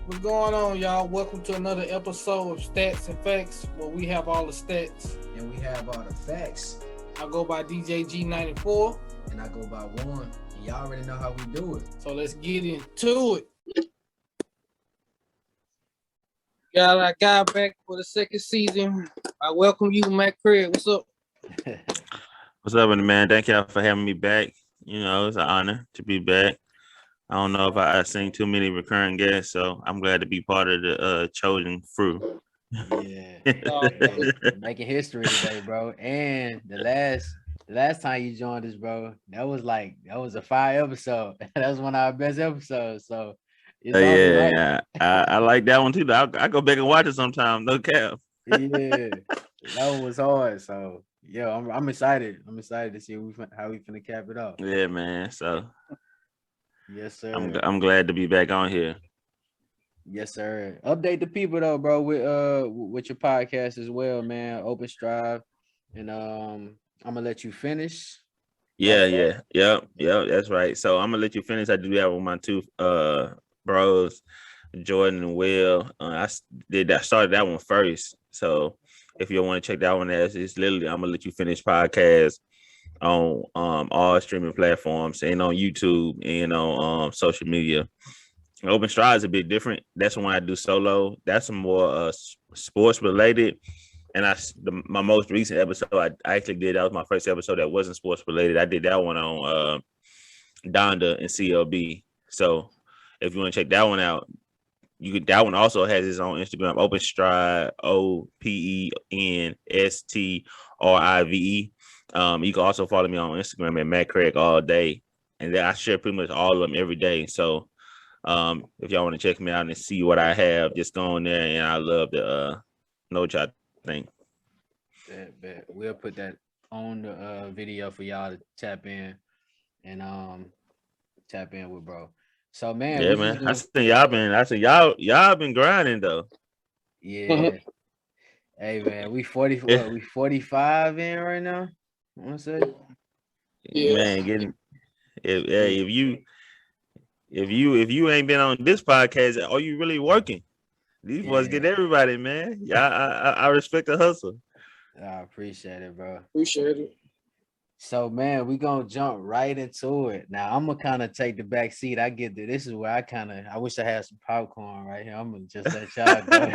What's going on, y'all? Welcome to another episode of Stats and Facts, where we have all the stats. And we have all the facts. I go by DJ G94. And I go by One. And y'all already know how we do it. So let's get into it. I got back for the second season. I welcome you, Matt Craig. What's up? What's up, man? Thank y'all for having me back. You know, it's an honor to be back. I don't know if I've seen too many recurring guests, so I'm glad to be part of the chosen crew. Yeah. Making history today, bro. And the last time you joined us, bro, that was a fire episode. That was one of our best episodes. So it's yeah. I like that one too. I go back and watch it sometime. No cap. Yeah, that one was hard. So yeah, I'm excited. I'm excited to see how we finna cap it off. Yeah, man. So yes, sir. I'm glad to be back on here. Yes, sir. Update the people though, bro, with your podcast as well, man. Open Strive, and I'm gonna let you finish. Yeah. That's right. So I'm gonna let you finish. I do that with my two bros, Jordan and Will. I started that one first. So if you want to check that one out, it's literally I'm gonna let you finish podcast on all streaming platforms and on YouTube and on social media. Open Stride is a bit different. That's the one I do solo. That's some more sports related. And my most recent episode I actually did, that was my first episode that wasn't sports related. I did that one on Donda and CLB. So if you want to check that one out, that one also has its own Instagram, Open Stride, OPENSTRIVE. You can also follow me on Instagram at Matt Craig all day. And then I share pretty much all of them every day. So if y'all want to check me out and see what I have, just go on there, and I love to know what y'all think. Bet. We'll put that on the video for y'all to tap in and tap in with, bro. So man, yeah, man. I said y'all been grinding though. Yeah. Hey man, we 45 in right now. I want to say. Yeah. Man, if you ain't been on this podcast, are you really working? These boys get everybody, man. Yeah, I respect the hustle. I appreciate it, bro. Appreciate it. So man, we gonna jump right into it. Now I'm gonna kind of take the back seat. I get that this is where I wish I had some popcorn right here. I'm gonna just let y'all go.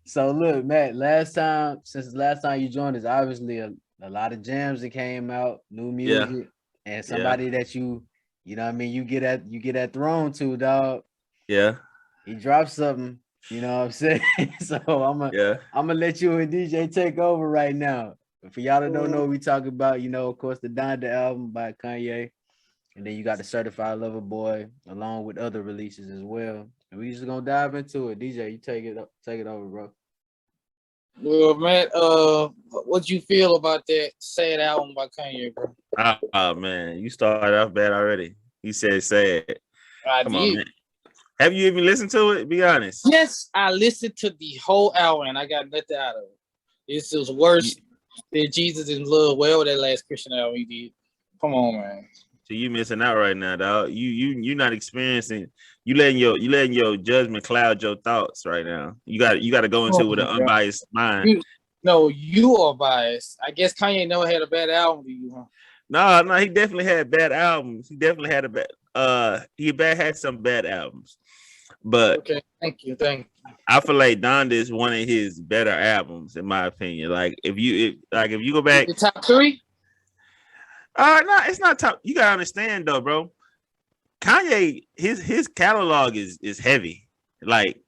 So look, Matt, since the last time you joined us, obviously a lot of jams that came out, new music, and somebody that you know what I mean, you get at thrown to, dog. Yeah. He dropped something, you know what I'm saying? So I'm gonna let you and DJ take over right now. For y'all that don't know what we talk about, you know, of course, the Donda album by Kanye, and then you got the Certified Lover Boy, along with other releases as well. And we just gonna dive into it. DJ, you take it over, bro. Well, man, what you feel about that sad album by Kanye, bro? Oh man, you started off bad already. He said sad. Come on, man. Have you even listened to it? Be honest. Yes, I listened to the whole album and I got nothing out of it. This was worse than Jesus in Love. Well, that last Christian album he did. Come on, man. So you missing out right now, dog. You not experiencing. You letting your judgment cloud your thoughts right now. You got to go into it with an unbiased mind. You are biased. I guess Kanye never had a bad album to you, huh? No, he definitely had bad albums. He definitely had had some bad albums. But okay, thank you. I feel like Donda is one of his better albums, in my opinion. Like if you go back, the top 3. No, it's not top. You gotta understand though, bro. Kanye, his catalog is heavy. Like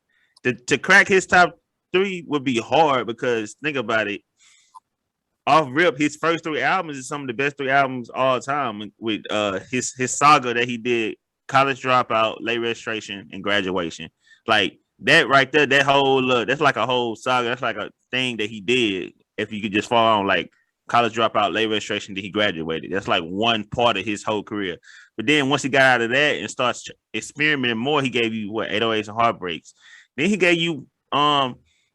to crack his top 3 would be hard because think about it. Off rip, his first 3 albums is some of the best 3 albums all time. With his saga that he did, College Dropout, Late Registration, and Graduation. Like that right there, that whole that's like a whole saga. That's like a thing that he did. If you could just fall on like College Dropout, Late Registration, that he graduated. That's like one part of his whole career. But then once he got out of that and starts experimenting more, he gave you 808s and Heartbreaks. Then he gave you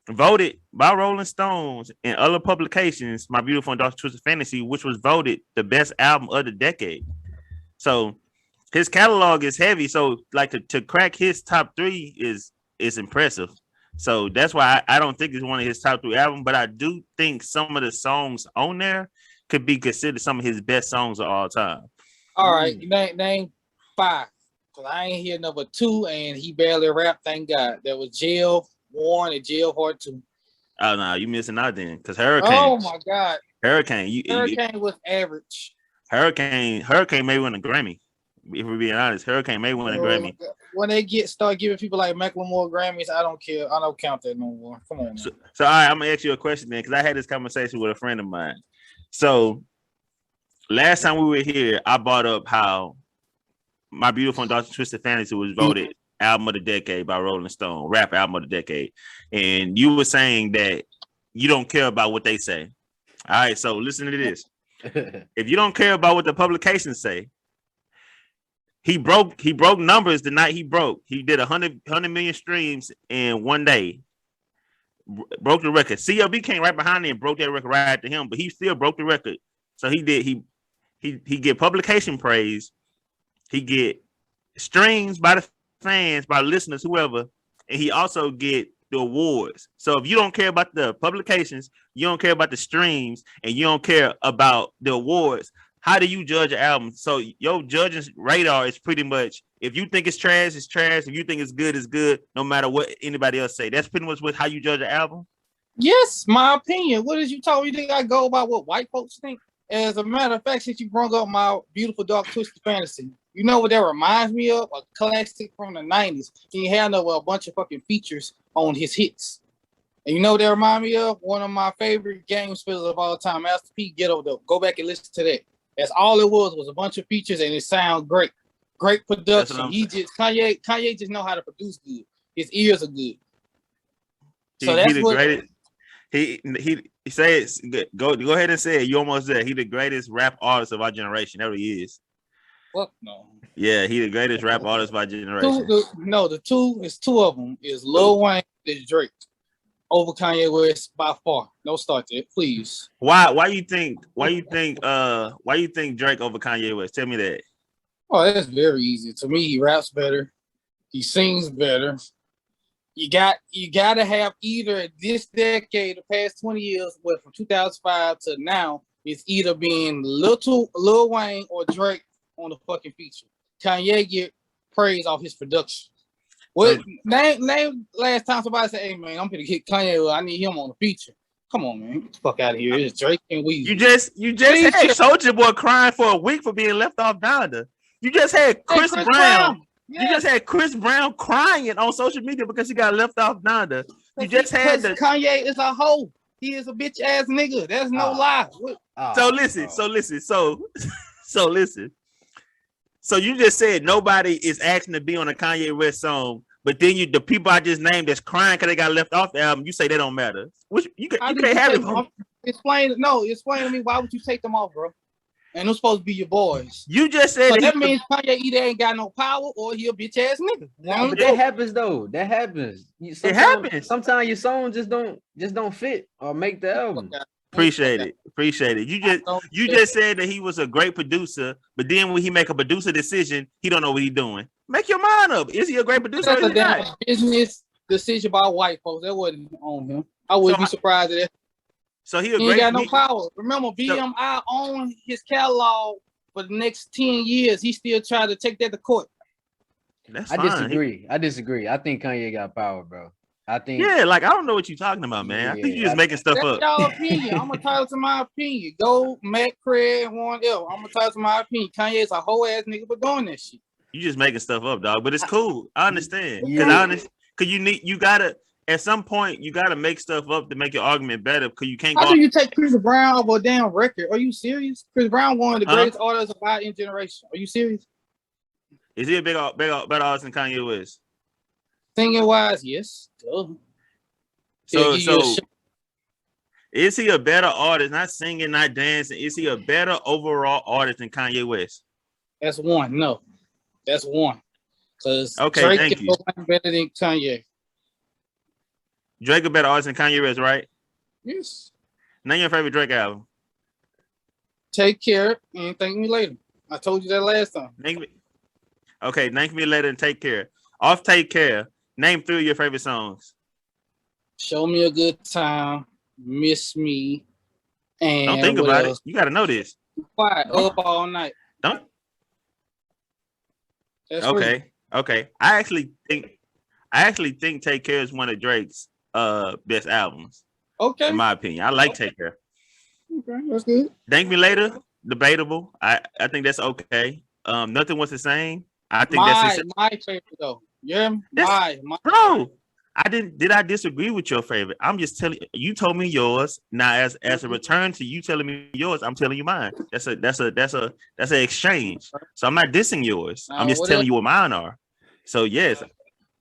voted by Rolling Stones and other publications, My Beautiful and Dark Twisted Fantasy, which was voted the best album of the decade. So his catalog is heavy. So like to crack his top 3 is impressive. So that's why I don't think it's one of his top 3 albums, but I do think some of the songs on there could be considered some of his best songs of all time. All right, name 5. Cause I ain't hear number 2, and he barely rapped. Thank God. There was Jail 1 and Jail Part 2. Oh no, you missing out then, because Hurricane. Oh my God, Hurricane. Hurricane was average. Hurricane may win a Grammy. If we're being honest, Hurricane may win a Grammy. When they start giving people like Macklemore Grammys, I don't care. I don't count that no more. Come on. So all right, I'm gonna ask you a question then, because I had this conversation with a friend of mine. So last time we were here, I brought up how My Beautiful and Dark Twisted Fantasy was voted album of the decade by Rolling Stone, rap album of the decade. And you were saying that you don't care about what they say. All right, so listen to this. If you don't care about what the publications say, he broke numbers the night he broke. He did 100 million streams in one day. Broke the record. CLB came right behind him and broke that record right after him, but he still broke the record. So he get publication praise. He get streams by the fans, by listeners, whoever, and he also get the awards. So if you don't care about the publications, you don't care about the streams, and you don't care about the awards, how do you judge an album? So your judging radar is pretty much, if you think it's trash, it's trash. If you think it's good, no matter what anybody else say. That's pretty much how you judge an album? Yes, my opinion. What did you tell me? You think I go about what white folks think? As a matter of fact, since you brought up My Beautiful Dark Twisted Fantasy, you know what that reminds me of? A classic from the 90s. He had a bunch of fucking features on his hits. And you know what that reminds me of? One of my favorite game spinners of all time, Master P, Ghetto Dope. Go back and listen to that. That's all it was a bunch of features, and it sounds great. Great production. Kanye just know how to produce good. His ears are good. So that's the greatest. He says, go ahead and say it. You almost there. He the greatest rap artist of our generation. That he is. Fuck no. Yeah, he the greatest rap artist of our generation. Two of them. Is Lil Wayne, is Drake. Over Kanye West by far. No start there, please. Why you think Drake over Kanye West? Tell me that. Oh, that's very easy. To me, he raps better. He sings better. You gotta have either this decade, the past 20 years, from 2005 to now, it's either being Lil Wayne or Drake on the fucking feature. Kanye get praise off his production. What name last time somebody said, "Hey man, I'm gonna hit Kanye. I need him on the feature." Come on, man, get the fuck out of here. It's Drake and Weezy. You just had Soulja Boy crying for a week for being left off Donda. You just had Chris Brown. Yes. You just had Chris Brown crying on social media because he got left off Donda. You just had Kanye is a hoe. He is a bitch ass nigga. There's no lie. So listen. So you just said nobody is asking to be on a Kanye West song, but then the people I just named that's crying because they got left off the album, you say they don't matter. Which you can't have it. Explain to me, why would you take them off, bro? And they're supposed to be your boys. You just said that means Kanye either ain't got no power or he a bitch ass nigga. But that happens though. That happens. It happens. Sometimes your song just don't fit or make the album. Appreciate it. You just said that he was a great producer, but then when he make a producer decision, he don't know what he's doing. Make your mind up. Is he a great producer? That's a damn business decision by white folks. That wasn't on him. I wouldn't be surprised at that. So he ain't got no power. Remember, BMI owned his catalog for the next 10 years. He still tried to take that to court. That's I disagree. I think Kanye got power, bro. I don't know what you're talking about, man. I think you're just making stuff up. Y'all opinion. I'm entitled to my opinion. Go Matt Craig and Warren L. I'm entitled to my opinion. Kanye's a whole ass nigga for doing that shit. You just making stuff up, dog. But it's cool. I understand. Because you gotta at some point you gotta make stuff up to make your argument better. Because you can't. How do you take Chris Brown over a damn record? Are you serious? Chris Brown, one of the greatest artists of our generation. Are you serious? Is he a better artist than Kanye West? Singing wise, yes. So is he a better artist? Not singing, not dancing. Is he a better overall artist than Kanye West? That's one. No, that's one. Because Drake is better than Kanye. Drake a better artist than Kanye West, right? Yes. Name your favorite Drake album. Take Care and Thank Me Later. I told you that last time. Okay, Thank Me Later and Take Care. Off Take Care, name 3 of your favorite songs. Show Me a Good Time, Miss Me, and Don't think what about else? it. You got to know this. Quiet, Up All Night. Don't. That's free. Okay. I actually think Take Care is one of Drake's best albums. Okay. In my opinion, I like Take Care. Okay, that's good. Thank Me Later, debatable. I think that's okay. Nothing Was the Same. I think that's my favorite though. Yeah, my bro. Did I disagree with your favorite? I'm just telling you. Told me yours. Now, as a return to you telling me yours, I'm telling you mine. That's an exchange. So I'm not dissing yours. I'm just telling you what mine are. So yes,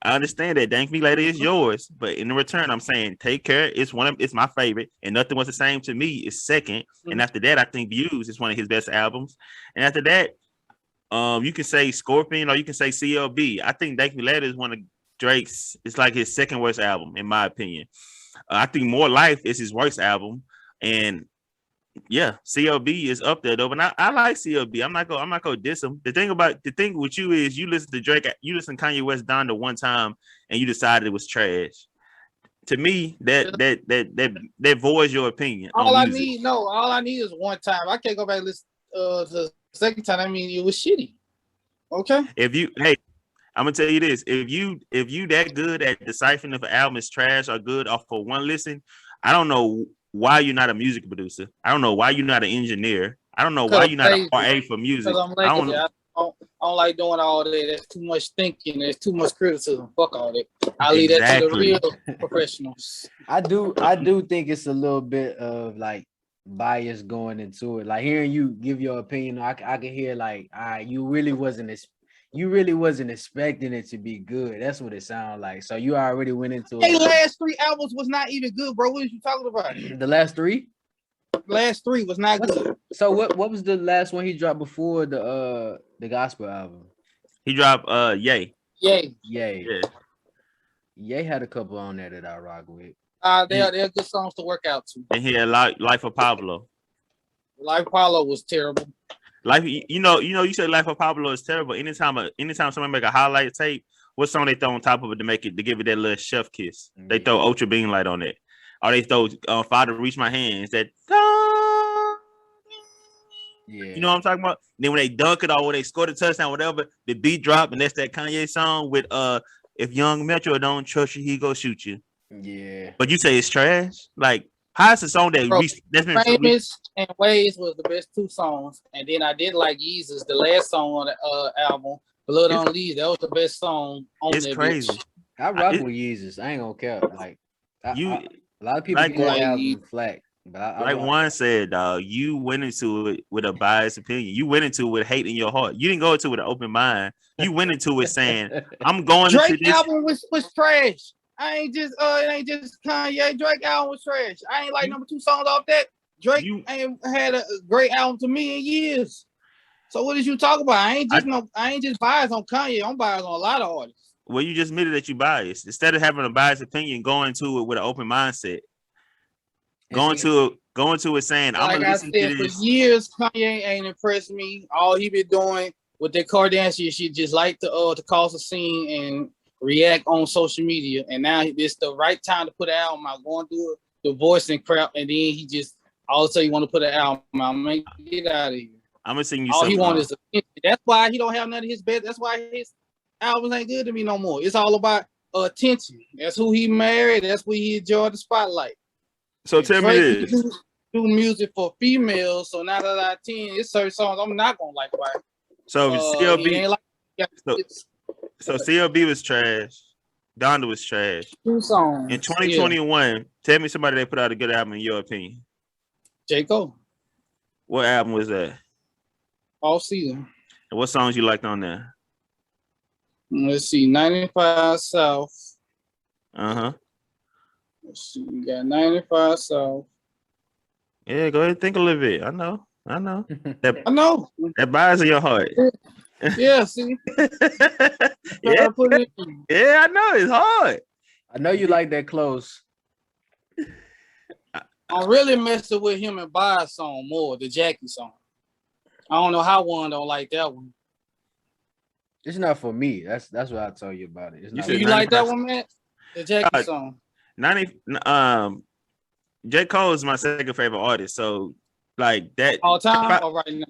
I understand that Thank Me Later is yours, but in return, I'm saying Take Care it's my favorite, and Nothing Was the Same to me is second. And after that, I think Views is one of his best albums. And after that, you can say Scorpion or you can say CLB. I think Thank Me Later is one of Drake's. It's like his second worst album, in my opinion. I think More Life is his worst album, and yeah, CLB is up there though. But I like CLB. I'm not gonna diss him. The thing with you is you listen to Drake, you listen to Kanye West Donda one time, and you decided it was trash. To me, that voids your opinion. All I need is one time. I can't go back and listen to the second time. I mean, it was shitty. Okay. I'm gonna tell you this: if you that good at deciphering if an album is trash or good off for one listen, I don't know why you're not a music producer. I don't know why you're not an engineer. I don't know why you're not a RA for music. I don't like doing all that. There's too much thinking. There's too much criticism. Fuck all that. I leave that to the real professionals. I do think it's a little bit of like bias going into it. Like hearing you give your opinion, I can hear like, you really wasn't expecting it to be good. That's what it sounds like. So you already went into it. Hey, last 3 albums was not even good, bro. What are you talking about? The last 3? Last 3 was not good. So what was the last one he dropped before the gospel album? He dropped Yay. Yeah. Had a couple on there that I rock with. They're good songs to work out to. And he had Life of Pablo. Life of Pablo was terrible. Life, you said Life of Pablo is terrible. Anytime somebody make a highlight tape, what song they throw on top of it to give it that little chef kiss? They throw Ultra Beam Light on it, or they throw Father Reach My Hands. That, you know what I'm talking about? Then when they dunk it or when they score the touchdown, whatever, the beat drop, and that's that Kanye song with if Young Metro don't trust you, he go shoot you. Yeah. But you say it's trash, like. How's the song that's been Famous and Ways was the best 2 songs, and then I did like Yeezus, the last song on the album, Blood on Leaves. That was the best song on it's that crazy. bitch. I rock with Yeezus. I ain't gonna care. Like a lot of people like get that album flack, but I one said, dog, you went into it with a biased opinion. You went into it with hate in your heart. You didn't go into it with an open mind. You went into it saying, "I'm going Drake into this." album was trash. It ain't just Kanye. Drake album was trash. I ain't like number 2 songs off that. Drake ain't had a great album to me in years. So what did you talk about? I ain't just biased on Kanye. I'm biased on a lot of artists. Well, you just admitted that you biased. Instead of having a biased opinion, going to it with an open mindset. Going to it saying, I'm gonna listen to this. For years, Kanye ain't impressed me. All he been doing with that Kardashian shit, just like to cause a scene and react on social media, and now it's the right time to put an album out. Going through the voice and crap, and then he just all of a sudden you want to put an album out. Man, get out of here. I'm gonna sing you. All he wants is attention. That's why he don't have none of his best. That's why his albums ain't good to me no more. It's all about attention. That's who he married. That's where he enjoyed the spotlight. So and tell me this: do music for females. So now that I 10, it's certain songs I'm not gonna like. Right? So CLB. So CLB was trash. Donda was trash. 2 songs. In 2021, tell me somebody that put out a good album in your opinion. J. Cole. What album was that? All Season. And what songs you liked on there? Let's see, 95 South. Uh-huh. Let's see, we got 95 South. Yeah, go ahead and think a little bit. I know. I know. That buys in your heart. Yeah, see. Yeah. Yeah, I know. It's hard. I know you like that close. I'm really messing with him and Bias song more, the Jackie song. I don't know how one don't like that one. It's not for me. That's what I told you about it. It's You not. Do said you like that 95 one, man? The Jackie song. 90 J. Cole is my second favorite artist. So like that All time or right now?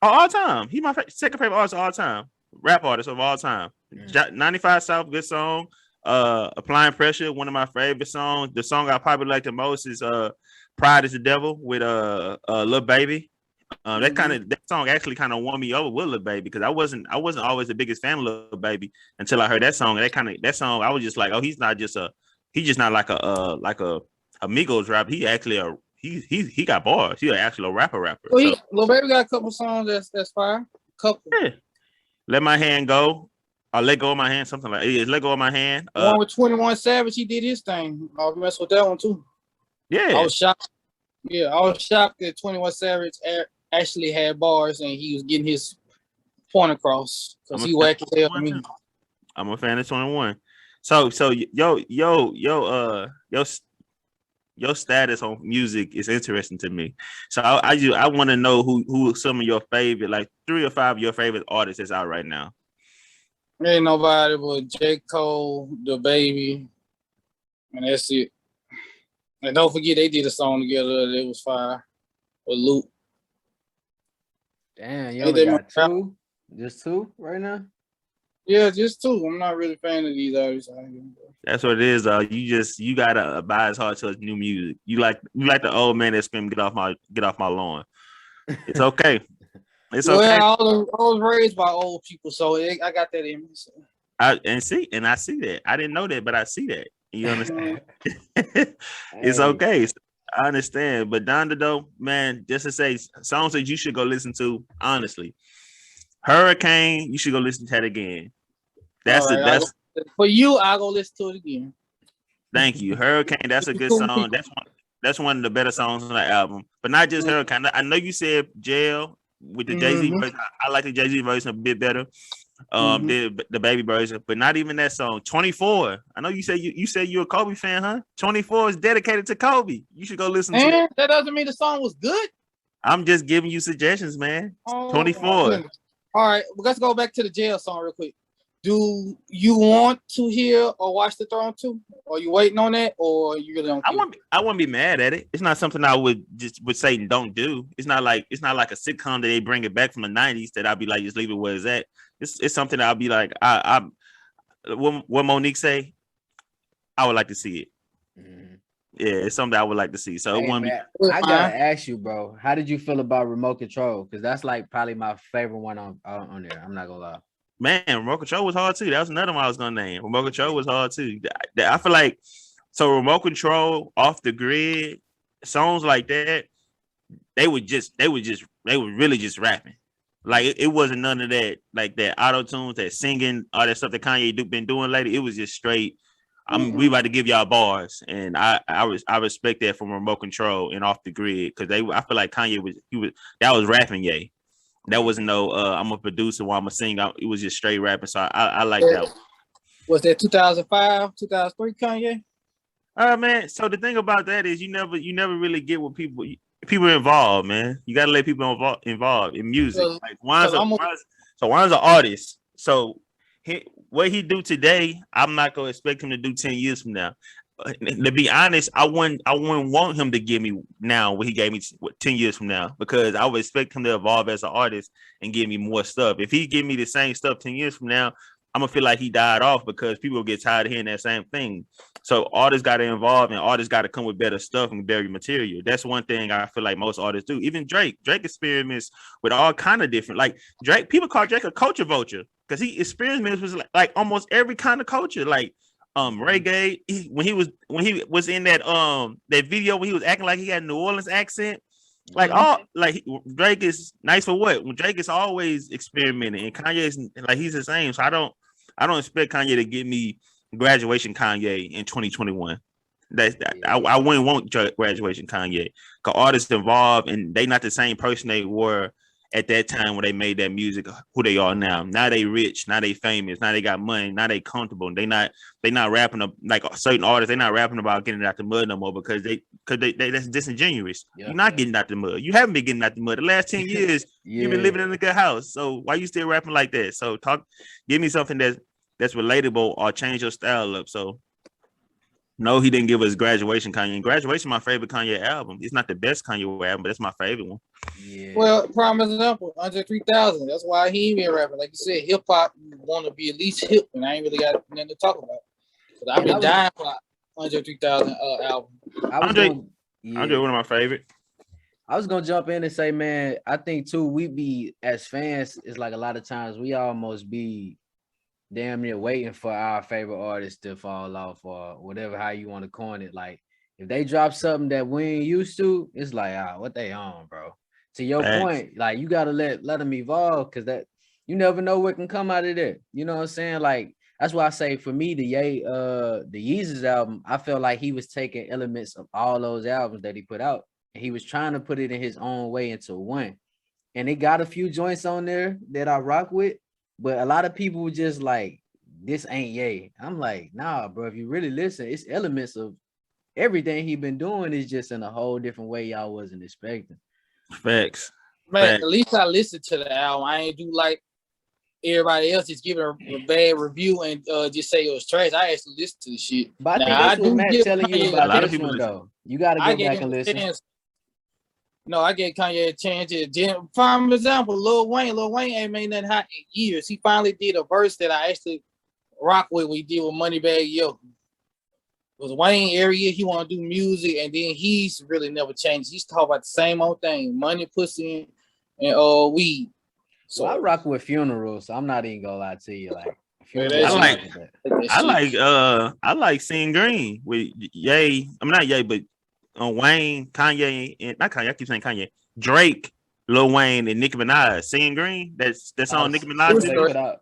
all time. He my second favorite artist of all time. Rap artist of all time. 95 South, good song. Applying Pressure, one of my favorite songs. The song I probably like the most is Pride is the Devil with Lil Baby. That song actually kind of won me over with Lil Baby because I wasn't always the biggest fan of Lil Baby until I heard that song. That song I was just like, oh, he's just not like a Migos rapper. He actually he got bars. He's actually a rapper. Well, Lil Baby got a couple songs that's fire. Couple. Yeah. Let My Hand Go. Or Let Go of My Hand, something like it. Let Go of My Hand. One with 21 Savage, he did his thing. I'll mess with that one too. Yeah. I was shocked. Yeah, I was shocked that 21 Savage actually had bars and he was getting his point across because he whacked hell to me. I'm a fan of 21. So your status on music is interesting to me. So I want to know who some of your favorite, like 3 or 5 of your favorite artists that's out right now. Ain't nobody but J. Cole, The Baby, and that's it. And don't forget they did a song together. It was fire with Luke. Damn, you only got 2? Just 2 right now? Yeah, just 2. I'm not really a fan of these artists. That's what it is, though. You gotta abide his heart towards new music. You like the old man that screamed, get off my lawn. It's okay. It's okay. Well, I was raised by old people, so I got that in me. So. I see that. I didn't know that, but I see that. You understand? It's okay. I understand. But Donda, though, man, just to say, songs that you should go listen to, honestly. Hurricane, you should go listen to that again. That's for you. I'll go listen to it again. Thank you. Hurricane, that's a good song. That's one of the better songs on the album. But not just Hurricane. I know you said Jail with the Jay-Z version. I like the Jay-Z version a bit better. The Baby version, but not even that song. 24. I know you said you're a Kobe fan, huh? 24 is dedicated to Kobe. You should go listen to it. That doesn't mean the song was good. I'm just giving you suggestions, man. 24. All right, well, let's go back to the Jail song real quick. Do you want to hear or watch The Throne 2? Or you waiting on that, or you really don't care? I wouldn't be mad at it. It's not something I would say don't do. It's not like a sitcom that they bring it back from the 90s that I'd be like, just leave it where it's at. It's something that I'll be like, what Monique say, I would like to see it. Mm-hmm. Yeah, it's something I would like to see. So I gotta ask you, bro, how did you feel about Remote Control? Because that's like probably my favorite one on there. I'm not gonna lie. Man, Remote Control was hard too. That was another one I was gonna name. Remote Control was hard too. I feel like Remote Control, Off the Grid, songs like that, they were really just rapping. Like it wasn't none of that, like that auto tunes, that singing, all that stuff that Kanye been doing lately. It was just straight. We about to give y'all bars, and I respect that from Remote Control and Off the Grid because I feel like Kanye was that was rapping, yay. That wasn't no I'm a producer while I'm a singer. It was just straight rapping. So I like that. Was that 2005, 2003 Kanye? Man. So the thing about that is you never really get what people involved, man. You gotta let people involved in music. Like Juan's an artist. So what he do today, I'm not gonna expect him to do 10 years from now. To be honest, I wouldn't want him to give me now what he gave me 10 years from now, because I would expect him to evolve as an artist and give me more stuff. If he give me the same stuff 10 years from now, I'm gonna feel like he died off because people get tired of hearing that same thing. So artists got to involve, and artists got to come with better stuff and better material. That's one thing I feel like most artists do. Even Drake experiments with all kind of different, like Drake. People call Drake a culture vulture because he experiments with like almost every kind of culture, like reggae. When he was in that that video when he was acting like he had a New Orleans accent. Like Drake is nice for what? When Drake is always experimenting, and Kanye is like he's the same. So I don't expect Kanye to give me Graduation Kanye in 2021. I wouldn't want Graduation Kanye because artists involved and they not the same person they were at that time when they made that music who they are now. Now they rich, now they famous, now they got money, now they comfortable. They not rapping up like certain artists. They not rapping about getting out the mud no more because they that's disingenuous. You're not getting out the mud. You haven't been getting out the mud the last 10 years. You've been living in a good house. So why you still rapping like that? So give me something that's relatable or change your style up. So no, he didn't give us Graduation, Kanye. And Graduation, my favorite Kanye album. It's not the best Kanye album, but it's my favorite one. Yeah. Well, prime example, Andre 3000. That's why he ain't been rapping. Like you said, hip hop want to be at least hip, and I ain't really got nothing to talk about. But I've been dying for Andre 3000 album. Andre, one of my favorite. I was gonna jump in and say, man, I think too, we be as fans, it's like a lot of times we almost be damn near waiting for our favorite artist to fall off or whatever, how you want to coin it. Like if they drop something that we ain't used to, it's like, what they on, bro? To your point, like you gotta let them evolve, because that you never know what can come out of there. You know what I'm saying? Like that's why I say for me, the Yeezus album, I felt like he was taking elements of all those albums that he put out, and he was trying to put it in his own way into one. And it got a few joints on there that I rock with. But a lot of people just like, this ain't Ye. I'm like, nah, bro, if you really listen, it's elements of everything he been doing is just in a whole different way y'all wasn't expecting. Facts. Man, at least I listened to the album. I ain't do like everybody else, just give it a bad review and just say it was trash. I actually listened to the shit. But I think that's what Matt's telling you about this one, though. You got to go back and listen. No, I gave Kanye a chance. For example, Lil Wayne ain't made nothing hot in years. He finally did a verse that I actually rock with. We did with Moneybagg Yo. Was Wayne area, he want to do music, and then he's really never changed. He's talking about the same old thing: money, pussy, and weed. So I rock with Funeral, so I'm not even gonna lie to you. Like, I like Seeing Green with Ye. I'm not Ye, but Wayne, Kanye, and not Kanye. I keep saying Kanye, Drake, Lil Wayne, and Nicki Minaj. Seeing Green. That's on Nicki Minaj.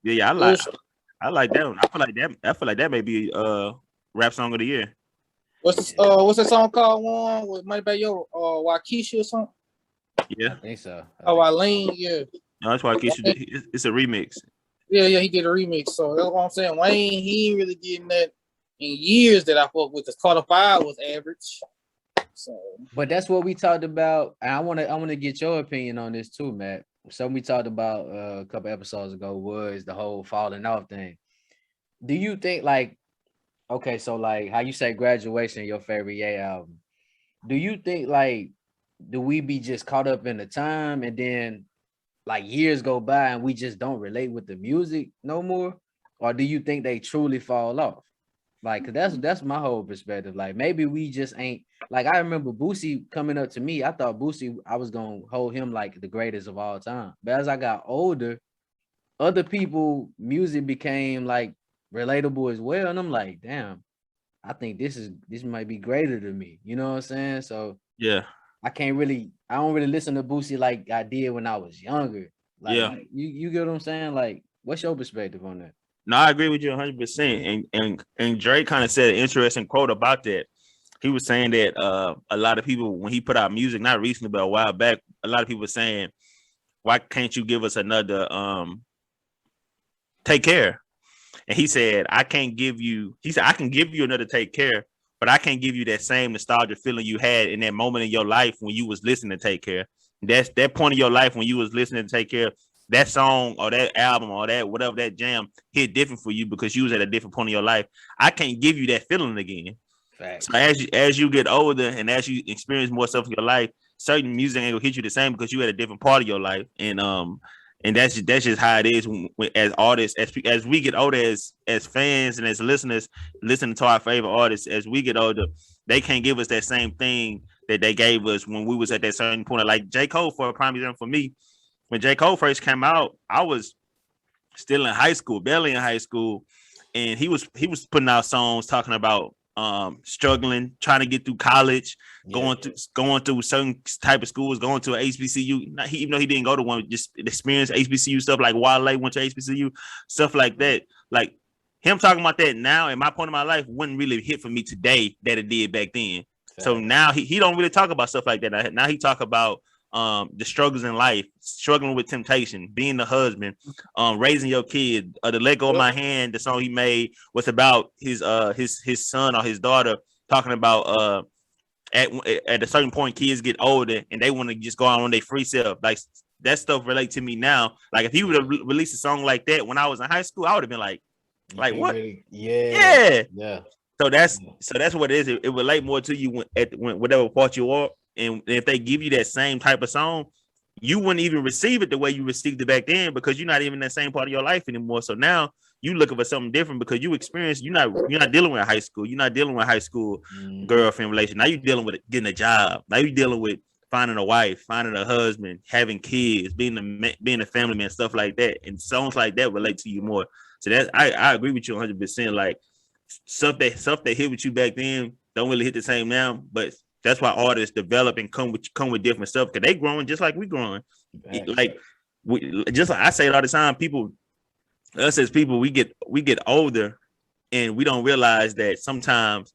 Yeah. I like that one. I feel like that may be rap song of the year. What's that song called? One with Moneybagg Yo, Waukesha or something? Yeah, I think so. Eileen, yeah. No, that's Waukesha. It's a remix. Yeah, he did a remix. So that's what I'm saying. Wayne, he ain't really getting that in years that I fuck with. The Carter 5 was average. So, but that's what we talked about. And I want to get your opinion on this too, Matt. Something we talked about a couple episodes ago was the whole falling off thing. Do you think, like, okay, so like how you say Graduation, your favorite Ye album, do you think, like, do we be just caught up in the time and then like years go by and we just don't relate with the music no more? Or do you think they truly fall off? Like, cause that's my whole perspective. Like, maybe we just ain't, like, I remember Boosie coming up to me. I thought Boosie, I was gonna hold him like the greatest of all time. But as I got older, other people music became like relatable as well. And I'm like, damn, I think this might be greater than me. You know what I'm saying? So yeah, I don't really listen to Boosie like I did when I was younger. Like, yeah, you get what I'm saying? Like, what's your perspective on that? No, I agree with you 100%. And Drake kind of said an interesting quote about that. He was saying that a lot of people, when he put out music, not recently, but a while back, a lot of people were saying, why can't you give us another Take Care? And he said, I can give you another Take Care, but I can't give you that same nostalgia feeling you had in that moment in your life when you was listening to Take Care. That's that point of your life when you was listening to Take Care. That song or that album or that whatever, that jam hit different for you because you was at a different point in your life. I can't give you that feeling again. Facts. So as you get older and as you experience more stuff in your life, certain music ain't gonna hit you the same because you at a different part of your life. And that's just how it is as artists, as we get older, as fans and as listeners listening to our favorite artists. As we get older, they can't give us that same thing that they gave us when we was at that certain point. Like J. Cole, for a prime example, for me. When J. Cole first came out, I was still in high school, barely in high school, and he was putting out songs talking about struggling, trying to get through college, going through certain type of schools, going to an HBCU. Even though he didn't go to one, just experience HBCU stuff like Wale went to HBCU, stuff like that. Like him talking about that now at my point in my life wouldn't really hit for me today that it did back then. So now he don't really talk about stuff like that. Now he talk about the struggles in life, struggling with temptation, being the husband, raising your kid. The Let Go of My Hand, the song he made was about his son or his daughter, talking about at a certain point, kids get older and they want to just go out on their free self. Like that stuff relate to me now. Like if he would have released a song like that when I was in high school, I would have been like what? Really, Yeah. yeah. So that's what it is. It relate more to you when whatever part you are, and if they give you that same type of song, you wouldn't even receive it the way you received it back then because you're not even in that same part of your life anymore. So now you looking for something different because you experience. You're not dealing with high school. You're not dealing with high school girlfriend relation. Now you're dealing with getting a job. Now you're dealing with finding a wife, finding a husband, having kids, being a family man, stuff like that. And songs like that relate to you more. So that I agree with you 100%. Like stuff that hit with you back then don't really hit the same now, but that's why artists develop and come with different stuff because they growing just like we growing. Like I say it all the time. Us as people, we get older, and we don't realize that sometimes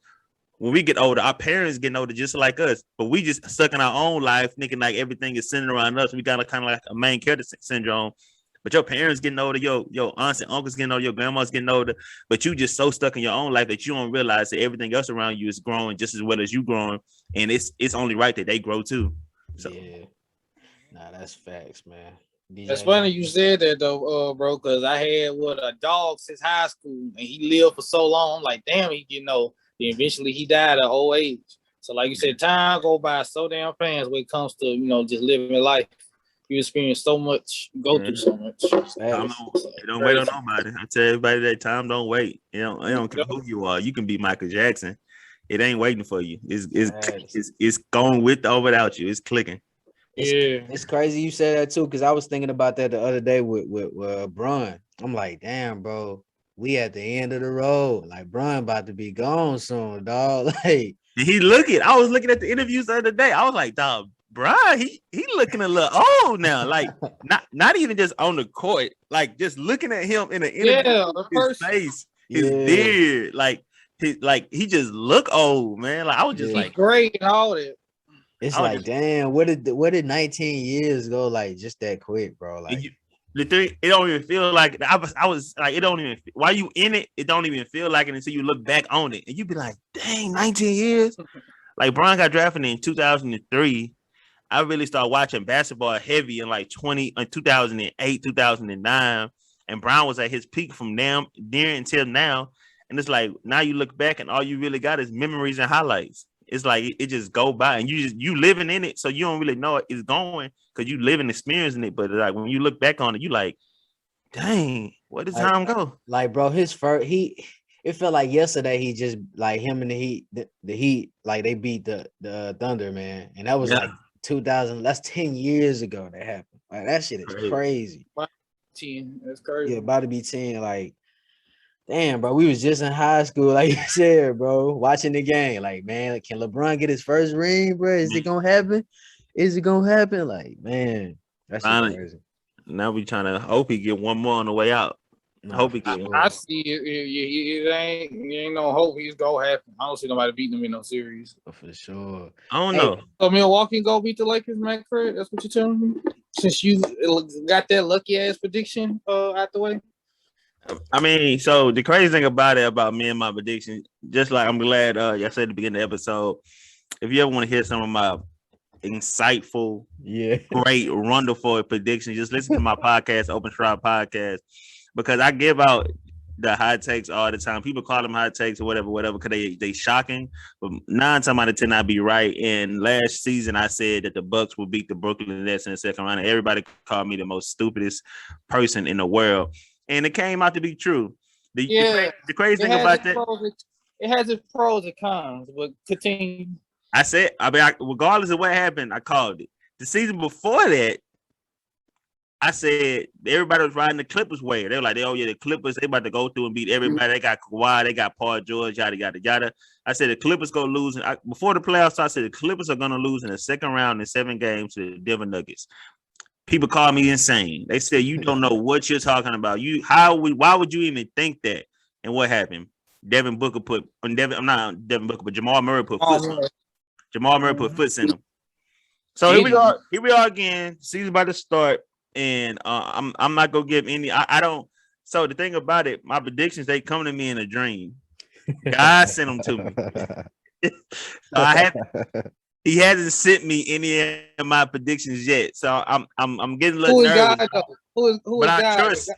when we get older, our parents getting older just like us, but we just stuck in our own life, thinking like everything is centered around us. We got a kind of like a main character syndrome. But your parents getting older, your aunts and uncles getting older, your grandma's getting older, but you just so stuck in your own life that you don't realize that everything else around you is growing just as well as you growing, and it's only right that they grow too. So yeah, nah, that's facts, man. It's funny you said that though, bro, because I had a dog since high school, and he lived for so long. I'm like, damn, then eventually he died at old age. So like you said, time go by so damn fast when it comes to just living life. You experience so much, go through so much. It don't wait on nobody. I tell everybody that time don't wait. It don't care who you are. You can be Michael Jackson. It ain't waiting for you. It's going with or without you. It's clicking. It's crazy you said that too, because I was thinking about that the other day with Bron. I'm like, damn, bro, we at the end of the road. Like Bron about to be gone soon, dog. Like I was looking at the interviews the other day. I was like, dog, Brian, he looking a little old now. Like not even just on the court, like just looking at him in the interview, his face, his beard, he just look old, man. Like I was just like great and all that. It's like, damn, what did 19 years go like just that quick, bro? Like it don't even feel like it. I was like, it don't even while you in it, it don't even feel like it until you look back on it and you be like, dang, 19 years. Like Brian got drafted in 2003. I really started watching basketball heavy in like 2008, 2009, and Brown was at his peak from there until now. And it's like now you look back and all you really got is memories and highlights. It's like it just go by and you living in it, so you don't really know it's going because you live and experiencing it. But like when you look back on it, you like, dang, where did time go? Like, bro, it felt like yesterday he just like him and the Heat, like they beat the Thunder, man, and that was like 2000. That's 10 years ago that happened. Like that shit is crazy. 10, that's crazy. Yeah, about to be 10. Like, damn, bro, we was just in high school, like you said, bro, watching the game. Like, man, can LeBron get his first ring, bro? Is it gonna happen? Is it gonna happen? Like, man, that's crazy. Now we trying to hope he get one more on the way out. I hope he get one. I see it ain't no hope he's gonna happen. I don't see nobody beating him in no series. For sure. I don't know. So Milwaukee go beat the Lakers, Matt Craig? That's what you're telling me? Since you got that lucky ass prediction out the way? I mean, so the crazy thing about me and my prediction, just like I'm glad I said at the beginning of the episode, if you ever want to hear some of my insightful, great, wonderful predictions, just listen to my podcast, Open Shroud Podcast, because I give out the hot takes all the time. People call them hot takes or whatever, because they shocking. But 9 times out of 10, I'd be right. And last season, I said that the Bucks will beat the Brooklyn Nets in the second round. And everybody called me the most stupidest person in the world. And it came out to be true. The crazy thing about that, it has its pros and cons, but continue. Regardless of what happened, I called it. The season before that, I said everybody was riding the Clippers way. They were like, the Clippers, they about to go through and beat everybody. They got Kawhi, they got Paul George, yada, yada, yada. I said the Clippers go lose. Before the playoffs, I said the Clippers are going to lose in the second round in 7 games to the Denver Nuggets. People call me insane. They said, you don't know what you're talking about. Why would you even think that? And what happened? Jamal Murray put foots in him. So here we go. Here we are again. Season about to start, and I'm not gonna give any. I don't. So the thing about it, my predictions they come to me in a dream. God sent them to me. So he hasn't sent me any of my predictions yet. So I'm getting a little nervous. God, who is I God? trust.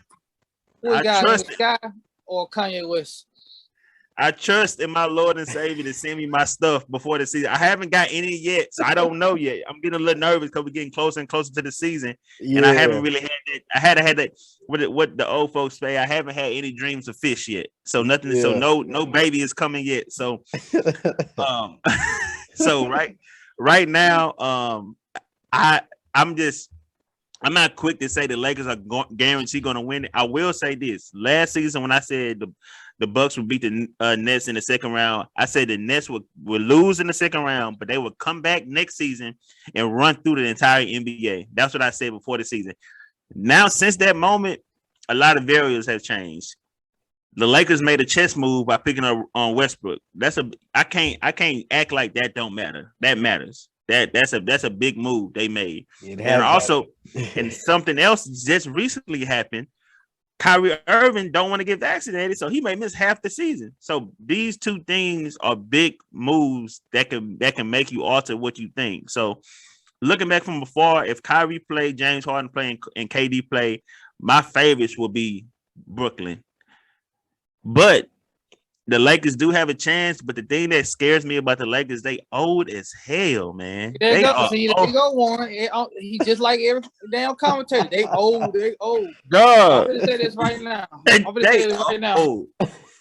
Who is I God? trust Is God or Kanye West? I trust in my Lord and Savior to send me my stuff before the season. I haven't got any yet, so I don't know yet. I'm getting a little nervous because we're getting closer and closer to the season, and I haven't really had that. I had that. What the old folks say. I haven't had any dreams of fish yet, so nothing. So no baby is coming yet. So so right now I'm not quick to say the Lakers are guaranteed going to win it. I will say this: last season when I said the Bucks would beat the Nets in the second round, I said the Nets would lose in the second round, but they would come back next season and run through the entire NBA. That's what I said before the season. Now, since that moment, a lot of variables have changed. The Lakers made a chess move by picking up on Westbrook. I can't act like that don't matter. That matters. That's a big move they made. And also, and something else just recently happened. Kyrie Irving don't want to get vaccinated, so he may miss half the season. So these two things are big moves that can make you alter what you think. So looking back from before, if Kyrie play, James Harden play, and KD play, my favorites will be Brooklyn. But the Lakers do have a chance, but the thing that scares me about the Lakers, they old as hell, man. There you go, Warren. He just like every damn commentator. They old. Duh. I'm going to say this right now.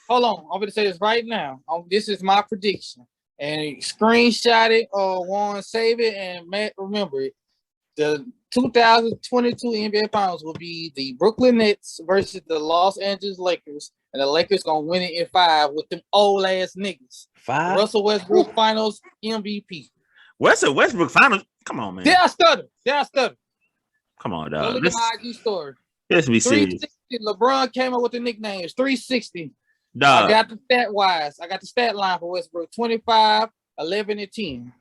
Hold on. I'm going to say this right now. This is my prediction. And screenshot it, Warren, save it, and Matt, remember it. The 2022 NBA Finals will be the Brooklyn Nets versus the Los Angeles Lakers. And the Lakers gonna win it in 5 with them old ass niggas. 5. Russell Westbrook Finals MVP. Westbrook Finals. Come on, man. Did I stutter? Come on, dog. Look at my IG story. Let's be serious. 360. LeBron came up with the nicknames. 360. Dog. I got the stat wise. I got the stat line for Westbrook. 25, 11, and 10.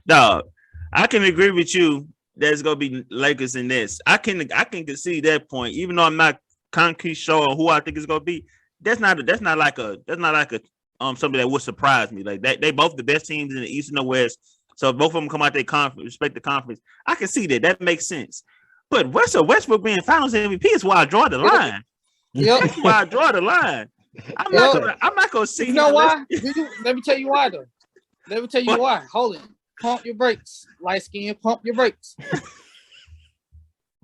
Dog. I can agree with you. There's gonna be Lakers and Nets. I can concede that point, even though I'm not concrete sure on who I think it's gonna be. That's not like a something that would surprise me. Like they both the best teams in the East and the West. So if both of them come out their conference, respect the conference. I can see that. That makes sense. But Westbrook being Finals MVP is why I draw the line. Yep. That's why I draw the line. I'm not gonna see. You know why? Let me tell you why though. Let me tell you why. Hold it. Pump your brakes. Light skin, pump your brakes.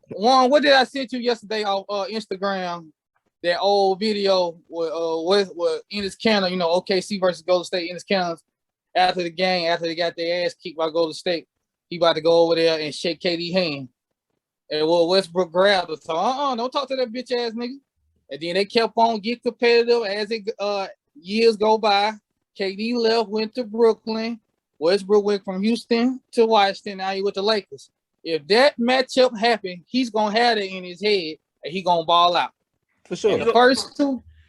One, what did I send you yesterday on Instagram? That old video with Enes Kanter, OKC versus Golden State. Enes Kanter after the game, after they got their ass kicked by Golden State, he about to go over there and shake KD's hand. And Westbrook grabbed her. So don't talk to that bitch ass nigga. And then they kept on getting competitive as years go by. KD left, went to Brooklyn. Westbrook went from Houston to Washington. Now he with the Lakers. If that matchup happened, he's gonna have it in his head and he gonna ball out. For sure. And the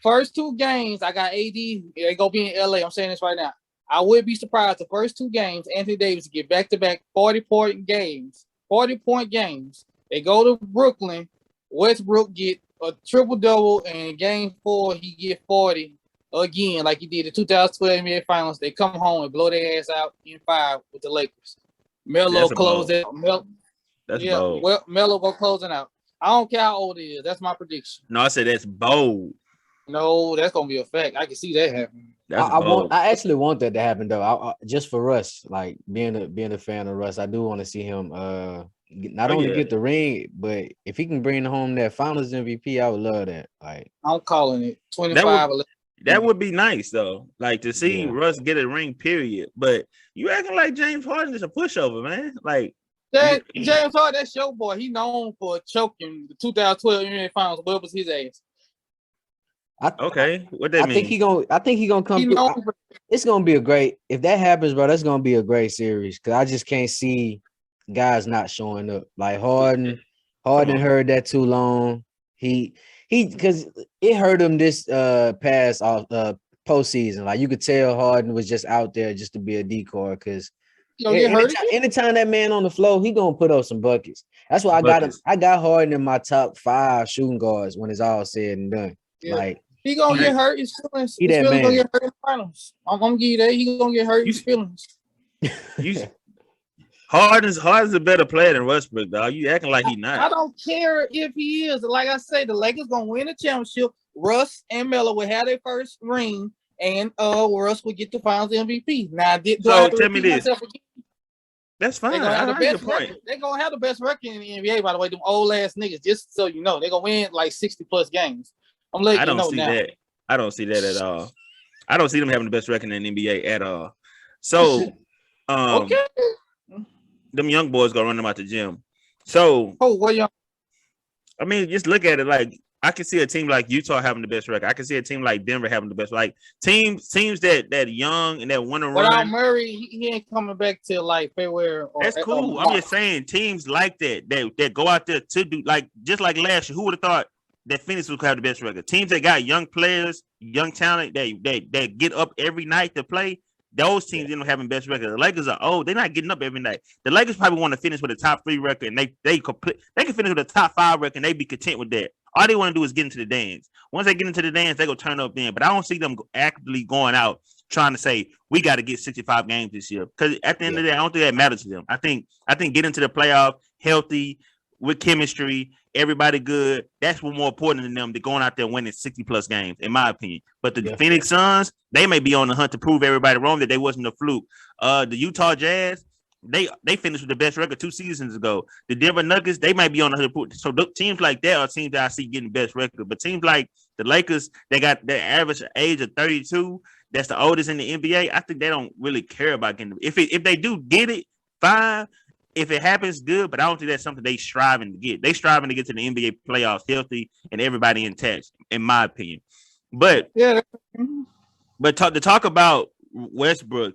first two games, I got AD. They go be in LA. I'm saying this right now. I would be surprised the first 2 games, Anthony Davis get back-to-back 40-point games. 40-point games. They go to Brooklyn. Westbrook get a triple-double, and in game 4, he get 40 again, like he did the 2012 NBA Finals. They come home and blow their ass out in 5 with the Lakers. Melo close it. That's bold. Well, Melo go closing out. I don't care how old he is. That's my prediction. No, I said that's bold. No, that's gonna be a fact. I can see that happening. I actually want that to happen though. Just for Russ, like being a fan of Russ, I do want to see him not only get the ring, but if he can bring home that Finals MVP, I would love that. Like I'm calling it 25. That would be nice though, like to see Russ get a ring. Period. But you acting like James Harden is a pushover, man. Like. James Harden, that's your boy. He known for choking the 2012 NBA Finals. What was his ass? Okay, what that mean? I think he gonna come. It's gonna be a great. If that happens, bro, that's gonna be a great series. Cause I just can't see guys not showing up. Like Harden heard that too long. He because it hurt him this past postseason. Like you could tell Harden was just out there just to be a decoy. Cause You gonna get hurt. Anytime that man on the floor, he gonna put up some buckets. That's why I got him. I got Harden in my top 5 shooting guards when it's all said and done. Yeah. Like he gonna get hurt. His feelings gonna get hurt in the finals. I'm gonna give you that. He gonna get hurt. His feelings. Harden's a better player than Westbrook, dog. You acting like he not. I don't care if he is. Like I say, the Lakers gonna win the championship. Russ and Melo will have their first ring, and Russ will get the Finals MVP. Now, so tell me this. That's fine. They're gonna have the best record. They're gonna have the best record in the NBA. By the way, them old ass niggas. Just so you know, they're gonna win like 60+ games. I'm letting you know now. I don't see that at all. I don't see them having the best record in the NBA at all. So, okay. Them young boys gonna run them out the gym. So, what young? I mean, just look at it. Like I can see a team like Utah having the best record. I can see a team like Denver having the best. Like teams that young and that want to run. Without Murray, he ain't coming back till like February. That's cool. I'm just saying teams like that go out there to do like just like last year. Who would have thought that Phoenix would have the best record? Teams that got young players, young talent that get up every night to play. Those teams end up having best record. The Lakers are old. They're not getting up every night. The Lakers probably want to finish with a top 3 record, and they can finish with a top 5 record, and they be content with that. All they want to do is get into the dance. Once they get into the dance, they go turn up then. But I don't see them actively going out trying to say we got to get 65 games this year. Because at the end of the day, I don't think that matters to them. I think getting into the playoff healthy with chemistry, everybody good. That's what's more important than them than going out there winning 60+ games, in my opinion. But the Phoenix Suns, they may be on the hunt to prove everybody wrong that they wasn't a fluke. The Utah Jazz, they finished with the best record 2 seasons ago. The Denver Nuggets, they might be on the hunt. So teams like that are teams that I see getting the best record. But teams like the Lakers, they got their average age of 32. That's the oldest in the NBA. I think they don't really care about getting it. If they do get it, fine. If it happens, good, but I don't think that's something they striving to get. They striving to get to the NBA playoffs healthy and everybody intact, in my opinion. But to talk about Westbrook,